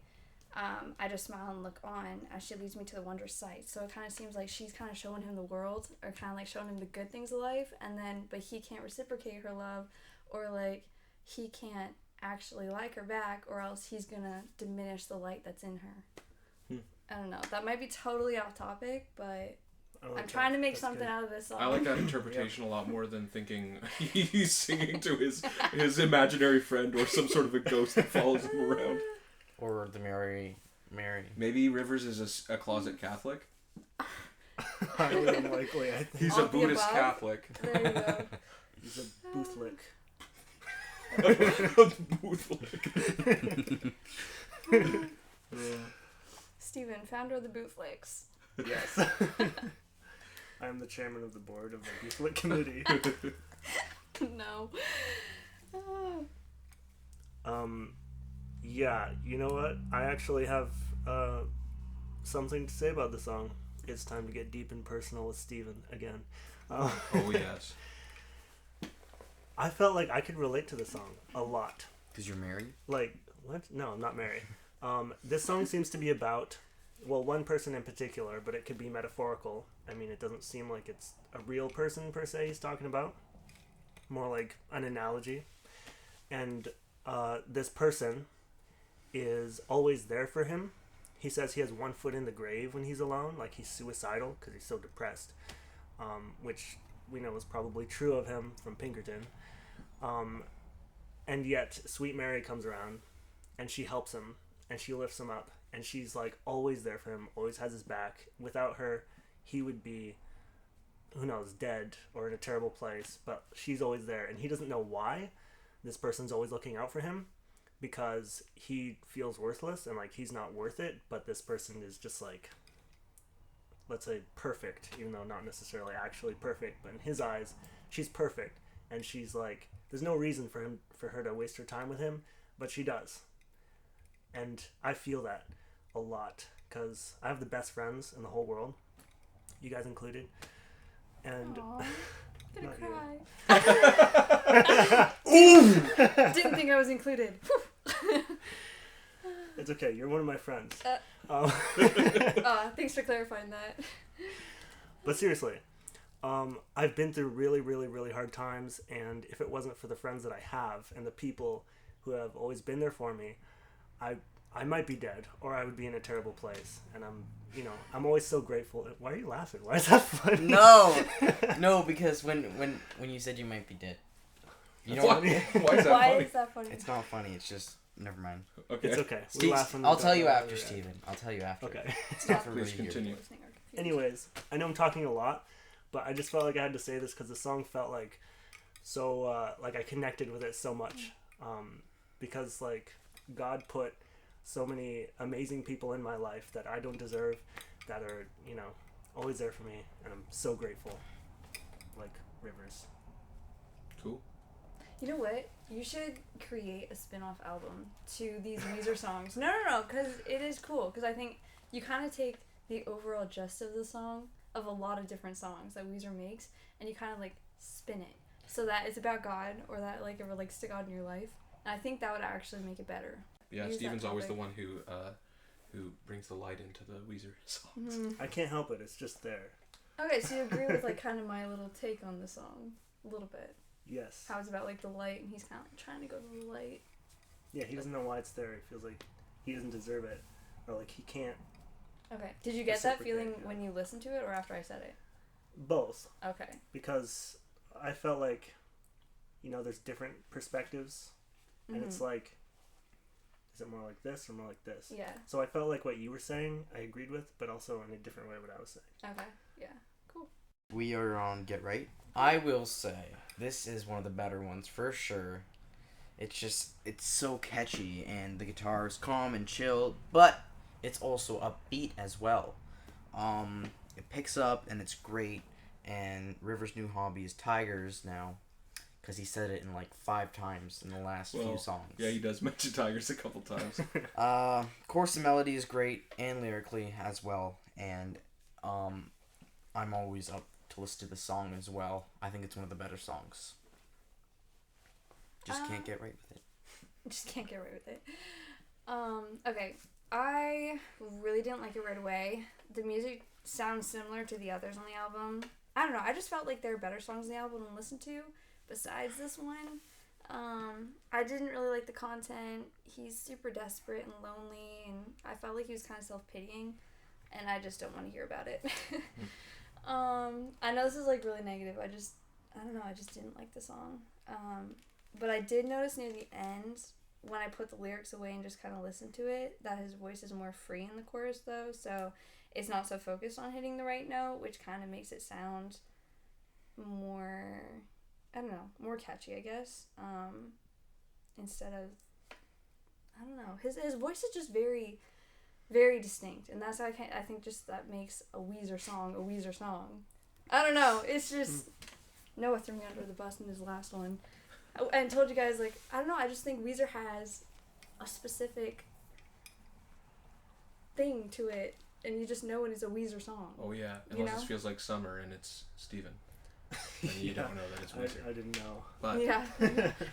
Speaker 4: I just smile and look on as she leads me to the wondrous sight. So it kind of seems like she's kind of showing him the world, or kind of like showing him the good things of life, and then but he can't reciprocate her love, or like he can't actually like her back, or else he's gonna diminish the light that's in her. I don't know, that might be totally off topic, but I'm trying to make something out of this song.
Speaker 1: I like that interpretation a lot more than thinking he's singing to his imaginary friend or some sort of a ghost that follows him around.
Speaker 2: Or the Mary.
Speaker 1: Maybe Rivers is a closet Catholic.
Speaker 3: Highly unlikely, I think.
Speaker 1: He's
Speaker 4: All
Speaker 1: a
Speaker 4: the
Speaker 1: Buddhist
Speaker 4: above.
Speaker 1: Catholic.
Speaker 4: There you go.
Speaker 3: He's a Boothlick.
Speaker 4: Steven, founder of the Bootflicks.
Speaker 3: Yes. I am the chairman of the board of the Boothlick committee.
Speaker 4: No.
Speaker 3: Yeah, you know what? I actually have something to say about the song. It's time to get deep and personal with Steven again.
Speaker 1: Oh, yes.
Speaker 3: I felt like I could relate to the song a lot.
Speaker 2: Because you're married?
Speaker 3: Like, what? No, I'm not married. This song seems to be about, well, one person in particular, but it could be metaphorical. I mean, it doesn't seem like it's a real person per se he's talking about. More like an analogy. And this person is always there for him. He says he has one foot in the grave when he's alone, like he's suicidal because he's so depressed, which we know is probably true of him from Pinkerton. And yet Sweet Mary comes around and she helps him and she lifts him up, and she's like always there for him, always has his back. Without her, he would be, who knows, dead or in a terrible place, but she's always there, and he doesn't know why this person's always looking out for him, because he feels worthless and like he's not worth it, but this person is just like, let's say, perfect, even though not necessarily actually perfect, but in his eyes she's perfect, and she's like, there's no reason for her to waste her time with him, but she does. And I feel that a lot because I have the best friends in the whole world, you guys included, and
Speaker 4: Aww, I'm
Speaker 3: Not
Speaker 4: gonna cry. Didn't think I was included.
Speaker 3: it's okay, you're one of my friends.
Speaker 4: Thanks for clarifying that.
Speaker 3: But seriously, I've been through really, really, really hard times, and if it wasn't for the friends that I have and the people who have always been there for me, I might be dead, or I would be in a terrible place. And I'm always so grateful. Why are you laughing? Why is that funny?
Speaker 2: No, because when you said you might be dead, you know
Speaker 1: Why,
Speaker 2: what?
Speaker 1: why is that
Speaker 4: Why
Speaker 1: funny?
Speaker 4: is that funny?
Speaker 2: It's not funny. It's just never mind.
Speaker 1: Okay.
Speaker 3: It's okay. We
Speaker 2: Steve,
Speaker 3: laugh when we
Speaker 2: I'll
Speaker 3: don't
Speaker 2: tell you
Speaker 3: know how
Speaker 2: after,
Speaker 3: to react.
Speaker 2: Steven. I'll tell you after.
Speaker 3: Okay.
Speaker 2: It's not for
Speaker 1: Please
Speaker 2: really
Speaker 1: continue.
Speaker 2: you.
Speaker 4: Listening are confused.
Speaker 3: Anyways, I know I'm talking a lot, but I just felt like I had to say this because the song felt like so, like I connected with it so much. Because, like, God put so many amazing people in my life that I don't deserve, that are, always there for me, and I'm so grateful. Like Rivers.
Speaker 1: Cool.
Speaker 4: You know what? You should create a spin-off album to these Weezer songs. No, because it is cool. Because I think you kind of take the overall gist of the song, of a lot of different songs that Weezer makes, and you kind of, like, spin it. So that it's about God, or that, like, it relates to God in your life. And I think that would actually make it better.
Speaker 1: Yeah,
Speaker 4: Use
Speaker 1: Steven's
Speaker 4: that
Speaker 1: always the
Speaker 4: topic.
Speaker 1: one who brings the light into the Weezer songs.
Speaker 3: I can't help it. It's just there.
Speaker 4: Okay, so you agree with, like, kind of my little take on the song. A little bit.
Speaker 3: Yes.
Speaker 4: How it's about, like, the light, and he's kind of like, trying to go to the light.
Speaker 3: Yeah, he doesn't know why it's there. He feels like he doesn't deserve it, or like he can't.
Speaker 4: Okay. Did you get that feeling
Speaker 3: Reciprocate, yeah.
Speaker 4: when you listened to it, or after I said it?
Speaker 3: Both,
Speaker 4: Okay.
Speaker 3: because I felt like, there's different perspectives, and it's like, is it more like this or more like this?
Speaker 4: Yeah.
Speaker 3: So I felt like what you were saying, I agreed with, but also in a different way what I was saying.
Speaker 4: Okay. Yeah. Cool.
Speaker 2: We are on Get Right. I will say, this is one of the better ones for sure. It's so catchy, and the guitar is calm and chill, but it's also upbeat as well. It picks up, and it's great, and Rivers' new hobby is tigers now, because he said it in like 5 times in the last few songs.
Speaker 1: Yeah, he does mention tigers a couple times.
Speaker 2: Chorus and melody is great, and lyrically as well, and I'm always up to listen to the song as well. I think it's one of the better songs. Just can't get right with it.
Speaker 4: Just can't get right with it. Okay. I really didn't like it right away. The music sounds similar to the others on the album. I don't know. I just felt like there were better songs on the album to listen to besides this one. I didn't really like the content. He's super desperate and lonely, and I felt like he was kind of self-pitying, and I just don't want to hear about it. I know this is like really negative. I don't know. I just didn't like the song. But I did notice near the end, when I put the lyrics away and just kind of listened to it, that his voice is more free in the chorus, though. So it's not so focused on hitting the right note, which kind of makes it sound more, I don't know, more catchy, I guess. Instead of, I don't know. His voice is just very, very distinct. And that's how I think just that makes a Weezer song. I don't know. It's just, Noah threw me under the bus in his last one. And told you guys, like, I don't know, I just think Weezer has a specific thing to it, and you just know when it's a Weezer song.
Speaker 1: Oh, yeah. Unless it feels like summer and it's Steven. And you don't know that it's Weezer.
Speaker 3: I didn't know.
Speaker 1: But
Speaker 4: Yeah.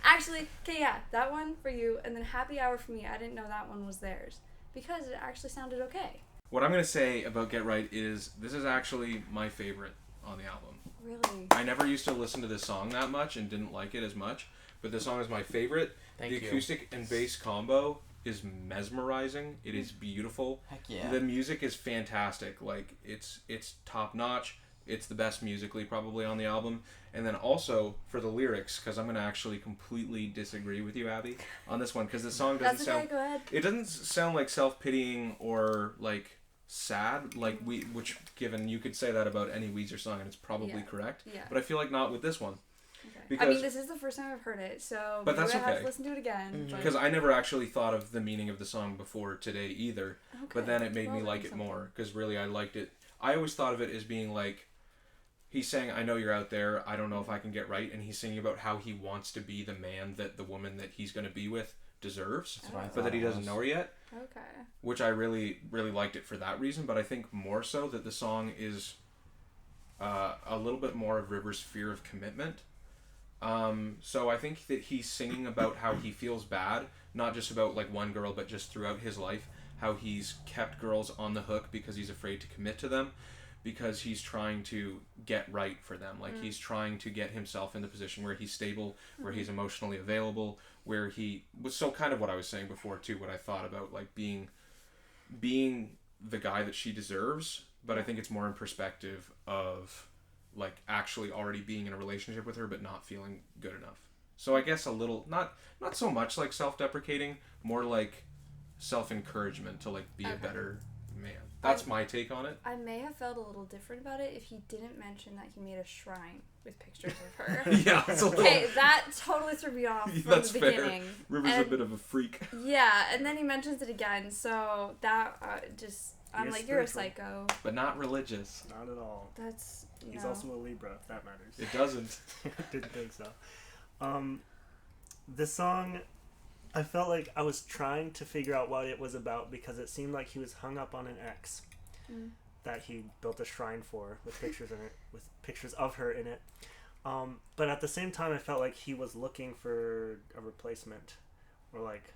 Speaker 4: Actually, okay, yeah, that one for you, and then Happy Hour for me, I didn't know that one was theirs, because it actually sounded okay.
Speaker 1: what I'm going to say about Get Right is this is actually my favorite on the album.
Speaker 4: Really?
Speaker 1: I never used to listen to this song that much and didn't like it as much, but this song is my favorite.
Speaker 2: Thank
Speaker 1: the
Speaker 2: you.
Speaker 1: acoustic and bass combo is mesmerizing. It is beautiful.
Speaker 2: Heck yeah.
Speaker 1: The music is fantastic. Like it's top notch. It's the best musically probably on the album. And then also for the lyrics, because I'm going to actually completely disagree with you, Abby, on this one, because the song doesn't
Speaker 4: That's okay, go ahead.
Speaker 1: It doesn't sound like self-pitying or like sad, like which given you could say that about any Weezer song and it's probably correct.
Speaker 4: Yeah.
Speaker 1: But I feel like not with this one.
Speaker 4: Okay.
Speaker 1: Because,
Speaker 4: I mean, this is the first time I've heard it, so
Speaker 1: but that's
Speaker 4: maybe I have
Speaker 1: okay.
Speaker 4: to listen to it again. but-
Speaker 1: because I never actually thought of the meaning of the song before today either.
Speaker 4: Okay.
Speaker 1: But then it made
Speaker 4: Well,
Speaker 1: me like
Speaker 4: learned
Speaker 1: it more because really I liked it. I always thought of it as being like he's saying, I know you're out there, I don't know if I can get right, and he's singing about how he wants to be the man that the woman that he's going to be with deserves,
Speaker 2: That's what I
Speaker 1: but
Speaker 2: thought
Speaker 1: that he
Speaker 2: it
Speaker 1: doesn't
Speaker 2: was.
Speaker 1: know her yet,
Speaker 4: Okay.
Speaker 1: which I really, really liked it for that reason, but I think more so that the song is a little bit more of Rivers' fear of commitment. So I think that he's singing about how he feels bad, not just about like one girl, but just throughout his life, how he's kept girls on the hook because he's afraid to commit to them, because he's trying to get right for them. Like he's trying to get himself in the position where he's stable, where he's emotionally available, where he was so kind of what I was saying before too, what I thought about like being the guy that she deserves, but I think it's more in perspective of like actually already being in a relationship with her but not feeling good enough. So I guess a little not so much like self-deprecating, more like self-encouragement to like be a better man. That's my take on it.
Speaker 4: I may have felt a little different about it if he didn't mention that he made a shrine with pictures of her.
Speaker 1: Yeah, it's a little...
Speaker 4: Okay, that totally threw me off from
Speaker 1: That's
Speaker 4: the
Speaker 1: fair.
Speaker 4: beginning.
Speaker 1: River's a
Speaker 4: And-
Speaker 1: bit of a freak.
Speaker 4: Yeah, and then he mentions it again, so that I'm
Speaker 3: is
Speaker 4: like, you're a
Speaker 3: spiritual.
Speaker 4: psycho.
Speaker 1: But not religious.
Speaker 3: Not at all.
Speaker 4: That's,
Speaker 3: He's
Speaker 4: no.
Speaker 3: also a Libra, if that matters.
Speaker 1: It doesn't.
Speaker 3: Didn't think so. This song, I felt like I was trying to figure out what it was about because it seemed like he was hung up on an ex that he built a shrine for with pictures in it, with pictures of her in it. But at the same time, I felt like he was looking for a replacement or like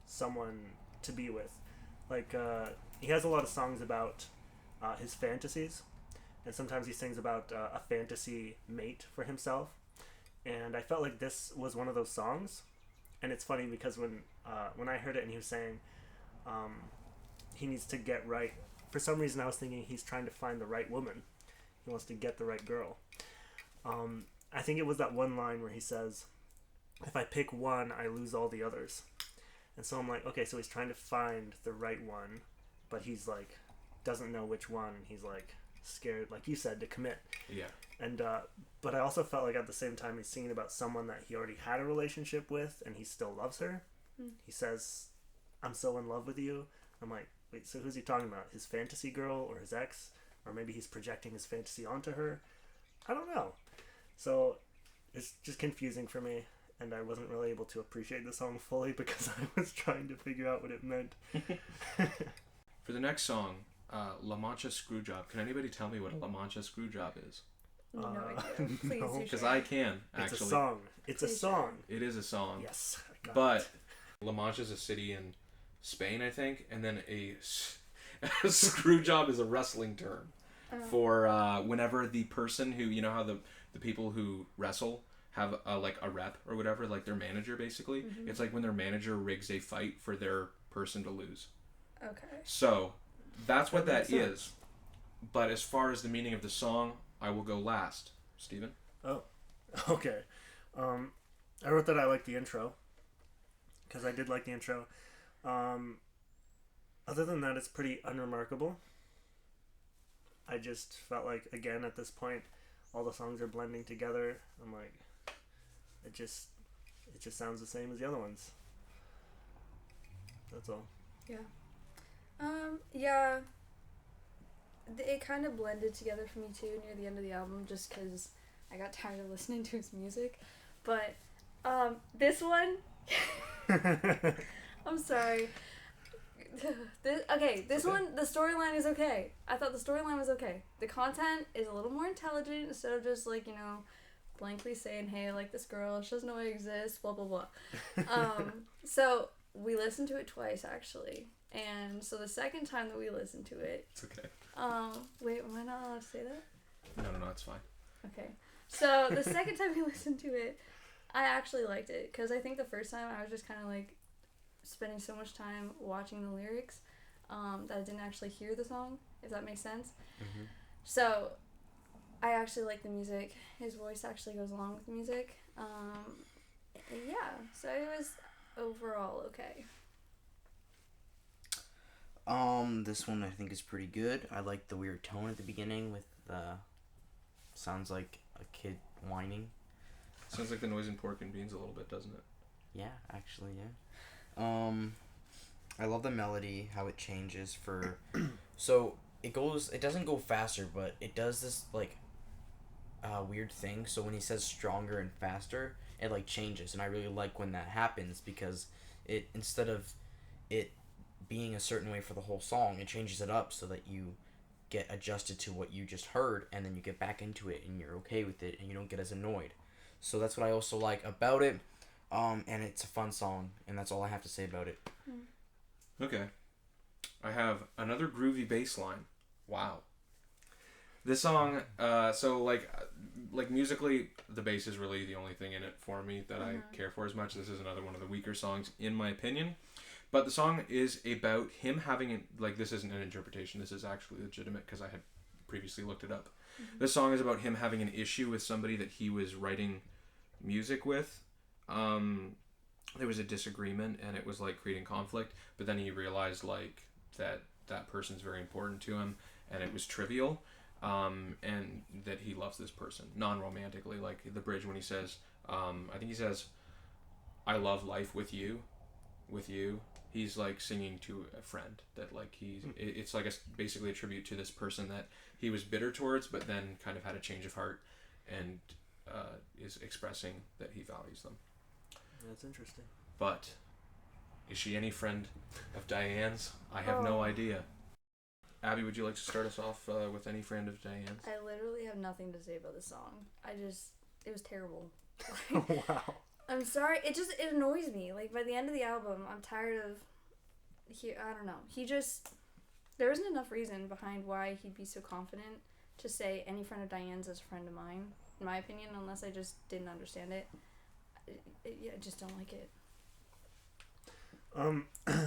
Speaker 3: someone to be with. Like he has a lot of songs about his fantasies, and sometimes he sings about a fantasy mate for himself. And I felt like this was one of those songs. And it's funny because when I heard it and he was saying he needs to get right, for some reason I was thinking he's trying to find the right woman. He wants to get the right girl. I think it was that one line where he says, if I pick one, I lose all the others. And so I'm like, okay, so he's trying to find the right one, but he's like, doesn't know which one. He's like scared, like you said, to commit.
Speaker 1: Yeah.
Speaker 3: And but I also felt like at the same time he's singing about someone that he already had a relationship with and he still loves her. He says, I'm so in love with you. I'm like, wait, so who's he talking about? His fantasy girl or his ex? Or maybe he's projecting his fantasy onto her? I don't know. So it's just confusing for me, and I wasn't really able to appreciate the song fully because I was trying to figure out what it meant.
Speaker 1: For the next song, La Mancha Screwjob. Can anybody tell me what a La Mancha Screwjob is?
Speaker 4: No idea. Please
Speaker 3: no.
Speaker 4: do
Speaker 1: Because
Speaker 4: share.
Speaker 1: I can,
Speaker 3: It's
Speaker 1: actually.
Speaker 3: a song. It's a
Speaker 4: Please
Speaker 3: song.
Speaker 1: It is a song.
Speaker 3: Yes. I got
Speaker 1: But
Speaker 3: it.
Speaker 1: La Mancha is a city in Spain, I think, and then a screw job is a wrestling term for whenever the person who, you know how the people who wrestle have like a rep or whatever, like their manager basically. It's like when their manager rigs a fight for their person to lose.
Speaker 4: Okay.
Speaker 1: So that's what
Speaker 3: That
Speaker 1: that
Speaker 3: makes
Speaker 1: is.
Speaker 3: sense.
Speaker 1: But as far as the meaning of the song, I will go last. Steven?
Speaker 3: Oh, okay. I wrote that I like the intro because I did like the intro. Other than that, it's pretty unremarkable. I just felt like, again, at this point, all the songs are blending together. I'm like, it just sounds the same as the other ones. That's all.
Speaker 4: Yeah. Yeah. It kind of blended together for me too near the end of the album, just because I got tired of listening to his music. But this one, I'm sorry. This one, the storyline is okay. I thought the storyline was okay. The content is a little more intelligent instead of just like, blankly saying, hey, I like this girl, she doesn't know I exist, blah, blah, blah. So we listened to it twice, actually. And so the second time that we listened to it...
Speaker 1: It's okay.
Speaker 4: Wait, am I not allowed to say that?
Speaker 1: No, it's fine.
Speaker 4: Okay. So the second time we listened to it, I actually liked it. Because I think the first time I was just kind of like spending so much time watching the lyrics that I didn't actually hear the song, if that makes sense.
Speaker 2: Mm-hmm.
Speaker 4: So I actually like the music. His voice actually goes along with the music. Yeah, so it was overall okay.
Speaker 2: This one I think is pretty good. I like the weird tone at the beginning with sounds like a kid whining.
Speaker 1: Sounds like the noise in Pork and Beans a little bit, doesn't it?
Speaker 2: Yeah, actually, yeah. I love the melody, how it changes for so it doesn't go faster, but it does this like weird thing. So when he says stronger and faster, it like changes, and I really like when that happens because it, instead of it being a certain way for the whole song, it changes it up so that you get adjusted to what you just heard, and then you get back into it and you're okay with it and you don't get as annoyed. So that's what I also like about it. And it's a fun song, and that's all I have to say about it.
Speaker 1: Okay. I have another groovy bass line. Wow. This song, so like musically, the bass is really the only thing in it for me that I care for as much. This is another one of the weaker songs, in my opinion. But the song is about him having, this isn't an interpretation, this is actually legitimate because I had previously looked it up. This song is about him having an issue with somebody that he was writing music with. There was a disagreement and it was like creating conflict, but then he realized like that person's very important to him and it was trivial, and that he loves this person non-romantically. Like the bridge when he says, I think he says, I love life with you. He's like singing to a friend that like it's like basically a tribute to this person that he was bitter towards, but then kind of had a change of heart and is expressing that he values them.
Speaker 3: That's interesting.
Speaker 1: But is she any friend of Diane's? I have no idea. Abby, would you like to start us off with any friend of Diane's?
Speaker 4: I literally have nothing to say about this song. It was terrible.
Speaker 3: Wow.
Speaker 4: I'm sorry. It annoys me. Like, by the end of the album, I'm tired of... I don't know. There isn't enough reason behind why he'd be so confident to say any friend of Diane's is a friend of mine, in my opinion, unless I just didn't understand it. I just don't like it.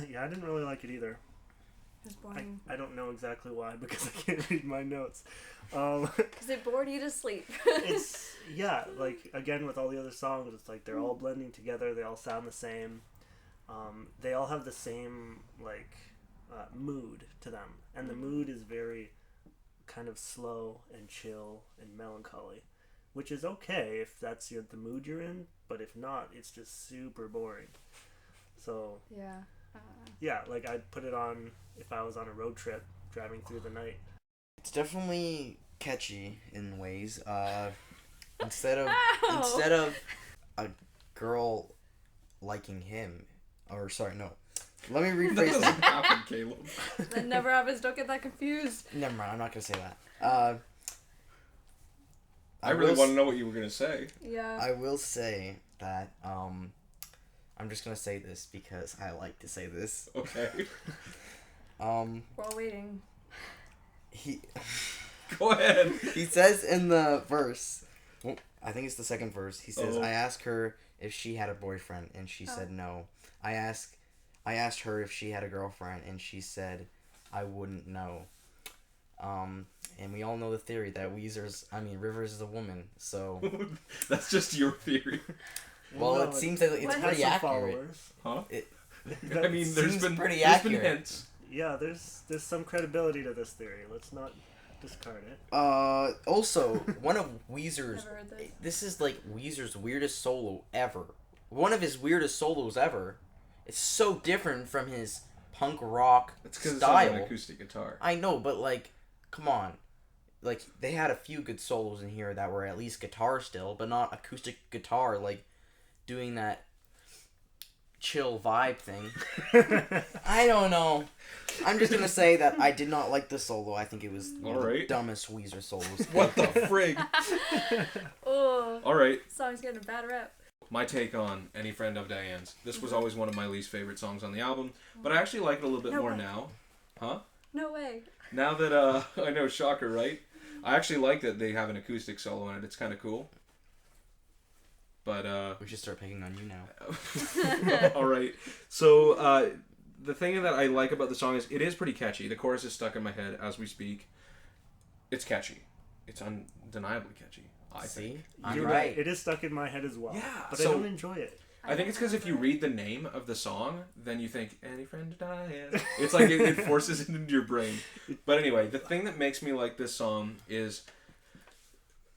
Speaker 3: Yeah, I didn't really like it either.
Speaker 4: It was boring.
Speaker 3: I don't know exactly why, because I can't read my notes.
Speaker 4: Because it bored you to sleep.
Speaker 3: Yeah, like, again, with all the other songs, it's like they're all blending together, they all sound the same. They all have the same, like, mood to them. And the mood is very kind of slow and chill and melancholy, which is okay if that's the mood you're in, but if not, it's just super boring. So, yeah, like, I'd put it on if I was on a road trip driving through the night.
Speaker 2: It's definitely catchy in ways. Instead of a girl liking him, or sorry, no. Let me rephrase
Speaker 1: That doesn't
Speaker 2: that.
Speaker 1: happen, Caleb.
Speaker 4: That never happens. Don't get that confused.
Speaker 2: Never mind. I'm not gonna say that.
Speaker 1: I really want to know what you were going to say.
Speaker 4: Yeah.
Speaker 2: I will say that I'm just gonna say this because I like to say this.
Speaker 1: Okay.
Speaker 4: We're all waiting.
Speaker 2: He
Speaker 1: Go ahead.
Speaker 2: he says in the verse, I think it's the second verse. He says,
Speaker 1: Oh.
Speaker 2: "I asked her if she had a boyfriend, and she said no. I asked her if she had a girlfriend, and she said I wouldn't know." And we all know the theory that Rivers is a woman. So
Speaker 1: That's just your theory.
Speaker 2: well,
Speaker 3: No,
Speaker 2: it seems that it's
Speaker 4: What?
Speaker 2: pretty
Speaker 3: has some
Speaker 2: accurate.
Speaker 3: followers.
Speaker 1: Huh?
Speaker 2: It,
Speaker 1: I mean, there's
Speaker 2: seems
Speaker 1: been
Speaker 2: pretty
Speaker 1: there's been
Speaker 2: accurate.
Speaker 1: hints.
Speaker 3: Yeah, there's some credibility to this theory. Let's not discard it.
Speaker 2: Also, one of Weezer's...
Speaker 4: Never heard this.
Speaker 2: This is like Weezer's weirdest solo ever. One of his weirdest solos ever. It's so different from his punk rock
Speaker 1: It's because it's
Speaker 2: style.
Speaker 1: on an acoustic guitar.
Speaker 2: I know, but like, come on. Like, they had a few good solos in here that were at least guitar still, but not acoustic guitar, like, doing that chill vibe thing. I don't know. I'm just gonna say that I did not like the solo. I think it was one of the
Speaker 1: Alright.
Speaker 2: dumbest Weezer solos.
Speaker 1: What the frig?
Speaker 4: Oh,
Speaker 1: All right.
Speaker 4: song's getting a bad rep.
Speaker 1: My take on Any Friend of Diane's. This was always one of my least favorite songs on the album, but I actually like it a little bit
Speaker 4: No
Speaker 1: more
Speaker 4: way.
Speaker 1: now. Huh?
Speaker 4: No way.
Speaker 1: Now that, I know, shocker, right? I actually like that they have an acoustic solo in it. It's kind of cool. But,
Speaker 2: We should start picking on you now.
Speaker 1: all right. So, the thing that I like about the song is it is pretty catchy. The chorus is stuck in my head as we speak. It's catchy. It's undeniably catchy, I
Speaker 2: See?
Speaker 1: think.
Speaker 2: I'm
Speaker 3: You're
Speaker 2: right.
Speaker 3: It is stuck in my head as well.
Speaker 1: Yeah,
Speaker 3: But
Speaker 1: so-
Speaker 3: I don't enjoy it.
Speaker 1: I think it's because if you read the name of the song, then you think, Any Friend of Diane. It's like it forces it into your brain. But anyway, the thing that makes me like this song is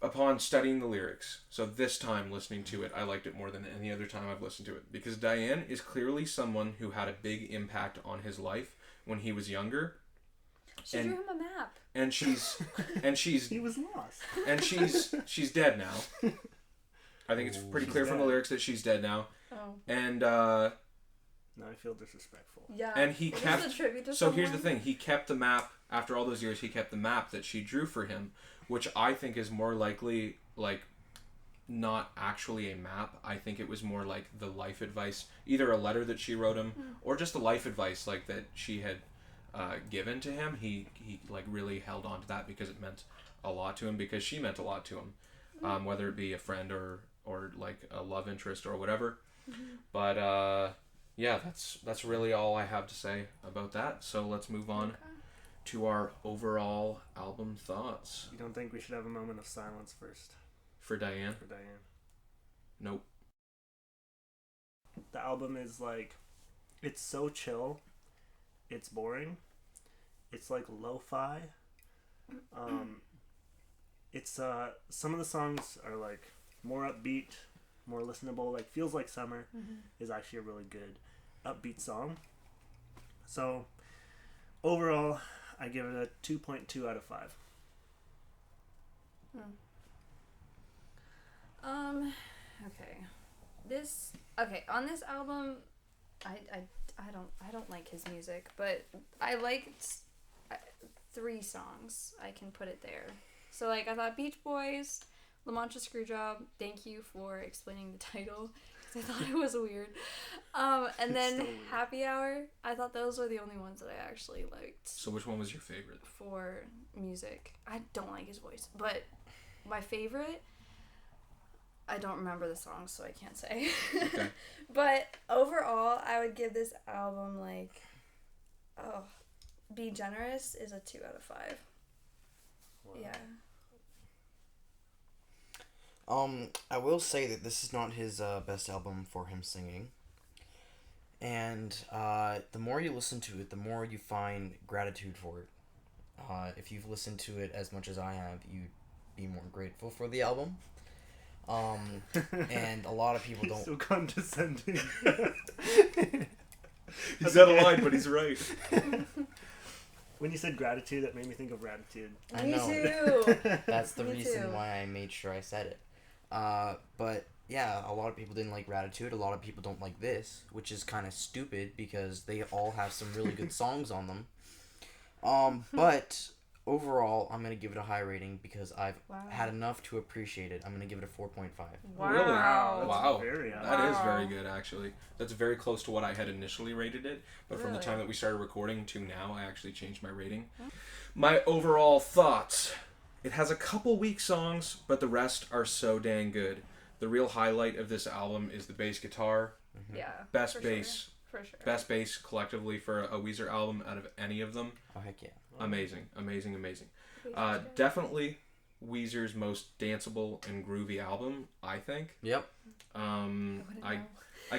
Speaker 1: upon studying the lyrics. So this time listening to it, I liked it more than any other time I've listened to it. Because Diane is clearly someone who had a big impact on his life when he was younger.
Speaker 4: She
Speaker 1: And-
Speaker 4: drew him a map.
Speaker 1: And she's
Speaker 3: He was lost.
Speaker 1: and she's dead now. I think it's pretty
Speaker 3: She's
Speaker 1: clear from the
Speaker 3: dead.
Speaker 1: lyrics that she's dead now.
Speaker 4: Oh.
Speaker 1: And
Speaker 3: Now I feel disrespectful.
Speaker 4: Yeah.
Speaker 1: And he
Speaker 4: It is
Speaker 1: kept-
Speaker 4: a tribute to
Speaker 1: so here's the
Speaker 4: someone.
Speaker 1: thing, he kept the map after all those years. He kept the map that she drew for him, which I think is more likely like not actually a map. I think it was more like the life advice, either a letter that she wrote him or just the life advice like that she had given to him. He like really held on to that because it meant a lot to him, because she meant a lot to him, whether it be a friend or like a love interest or whatever. But yeah, that's really all I have to say about that. So let's move on to our overall album thoughts.
Speaker 3: You don't think we should have a moment of silence first
Speaker 1: For Diane?
Speaker 3: for Diane?
Speaker 1: Nope.
Speaker 3: The album is like, it's so chill. It's boring. It's like lo-fi. It's some of the songs are like more upbeat, more listenable. Like Feels Like Summer is actually a really good upbeat song. So overall, I give it a 2.2 out of 5.
Speaker 4: Okay. This Okay, on this album, I don't like his music, but I liked 3 songs. I can put it there. So like I thought Beach Boys, La Mancha Screwjob. Thank you for explaining the title because I thought it was weird. And then
Speaker 3: so weird.
Speaker 4: Happy Hour. I thought those were the only ones that I actually liked
Speaker 1: So which one was your favorite?
Speaker 4: for music. I don't like his voice, but my favorite. I don't remember the songs, so I can't say.
Speaker 1: Okay.
Speaker 4: But overall, I would give this album like, Be Generous is a 2 out of 5.
Speaker 3: Wow.
Speaker 4: Yeah.
Speaker 2: I will say that this is not his best album for him singing. And the more you listen to it, the more you find gratitude for it. If you've listened to it as much as I have, you'd be more grateful for the album. And a lot of people don't.
Speaker 3: So condescending.
Speaker 1: He's out of line, but he's right.
Speaker 3: When you said gratitude, that made me think of Gratitude.
Speaker 2: I
Speaker 4: Me
Speaker 2: know.
Speaker 4: too.
Speaker 2: That's the
Speaker 4: Me
Speaker 2: reason
Speaker 4: too.
Speaker 2: why I made sure I said it. But yeah, a lot of people didn't like Gratitude. A lot of people don't like this, which is kind of stupid because they all have some really good songs on them. But overall, I'm gonna give it a high rating because I've
Speaker 4: Wow.
Speaker 2: had enough to appreciate it. I'm gonna give it a 4.5.
Speaker 4: Wow.
Speaker 1: Really?
Speaker 3: That's
Speaker 1: Wow.
Speaker 3: very high.
Speaker 1: That is
Speaker 4: Wow.
Speaker 1: very good, actually. That's very close to what I had initially rated it. But from the
Speaker 4: Really?
Speaker 1: time that we started recording to now, I actually changed my rating. My overall thoughts. It has a couple weak songs, but the rest are so dang good. The real highlight of this album is the bass guitar.
Speaker 4: Yeah.
Speaker 1: Best
Speaker 4: for
Speaker 1: bass.
Speaker 4: Sure. For sure.
Speaker 1: Best bass collectively for a Weezer album out of any of them.
Speaker 2: Oh heck yeah!
Speaker 1: Amazing. Definitely Weezer's most danceable and groovy album, I think.
Speaker 2: Yep.
Speaker 1: I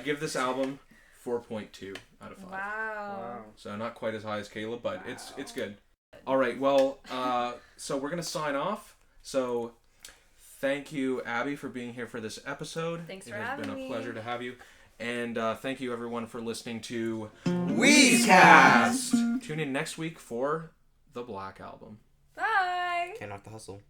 Speaker 1: give this album 4.2 out of 5.
Speaker 4: Wow.
Speaker 1: So not quite as high as Caleb, but
Speaker 4: Wow.
Speaker 1: it's good. All right, well, so we're gonna sign off. So thank you, Abby, for being here for this episode.
Speaker 4: Thanks
Speaker 1: it
Speaker 4: for
Speaker 1: has
Speaker 4: having
Speaker 1: been a
Speaker 4: me.
Speaker 1: pleasure to have you. And thank you everyone for listening to
Speaker 2: WEEZCAST!
Speaker 1: Tune in next week for the Black Album.
Speaker 4: Bye.
Speaker 2: Can't knock the hustle.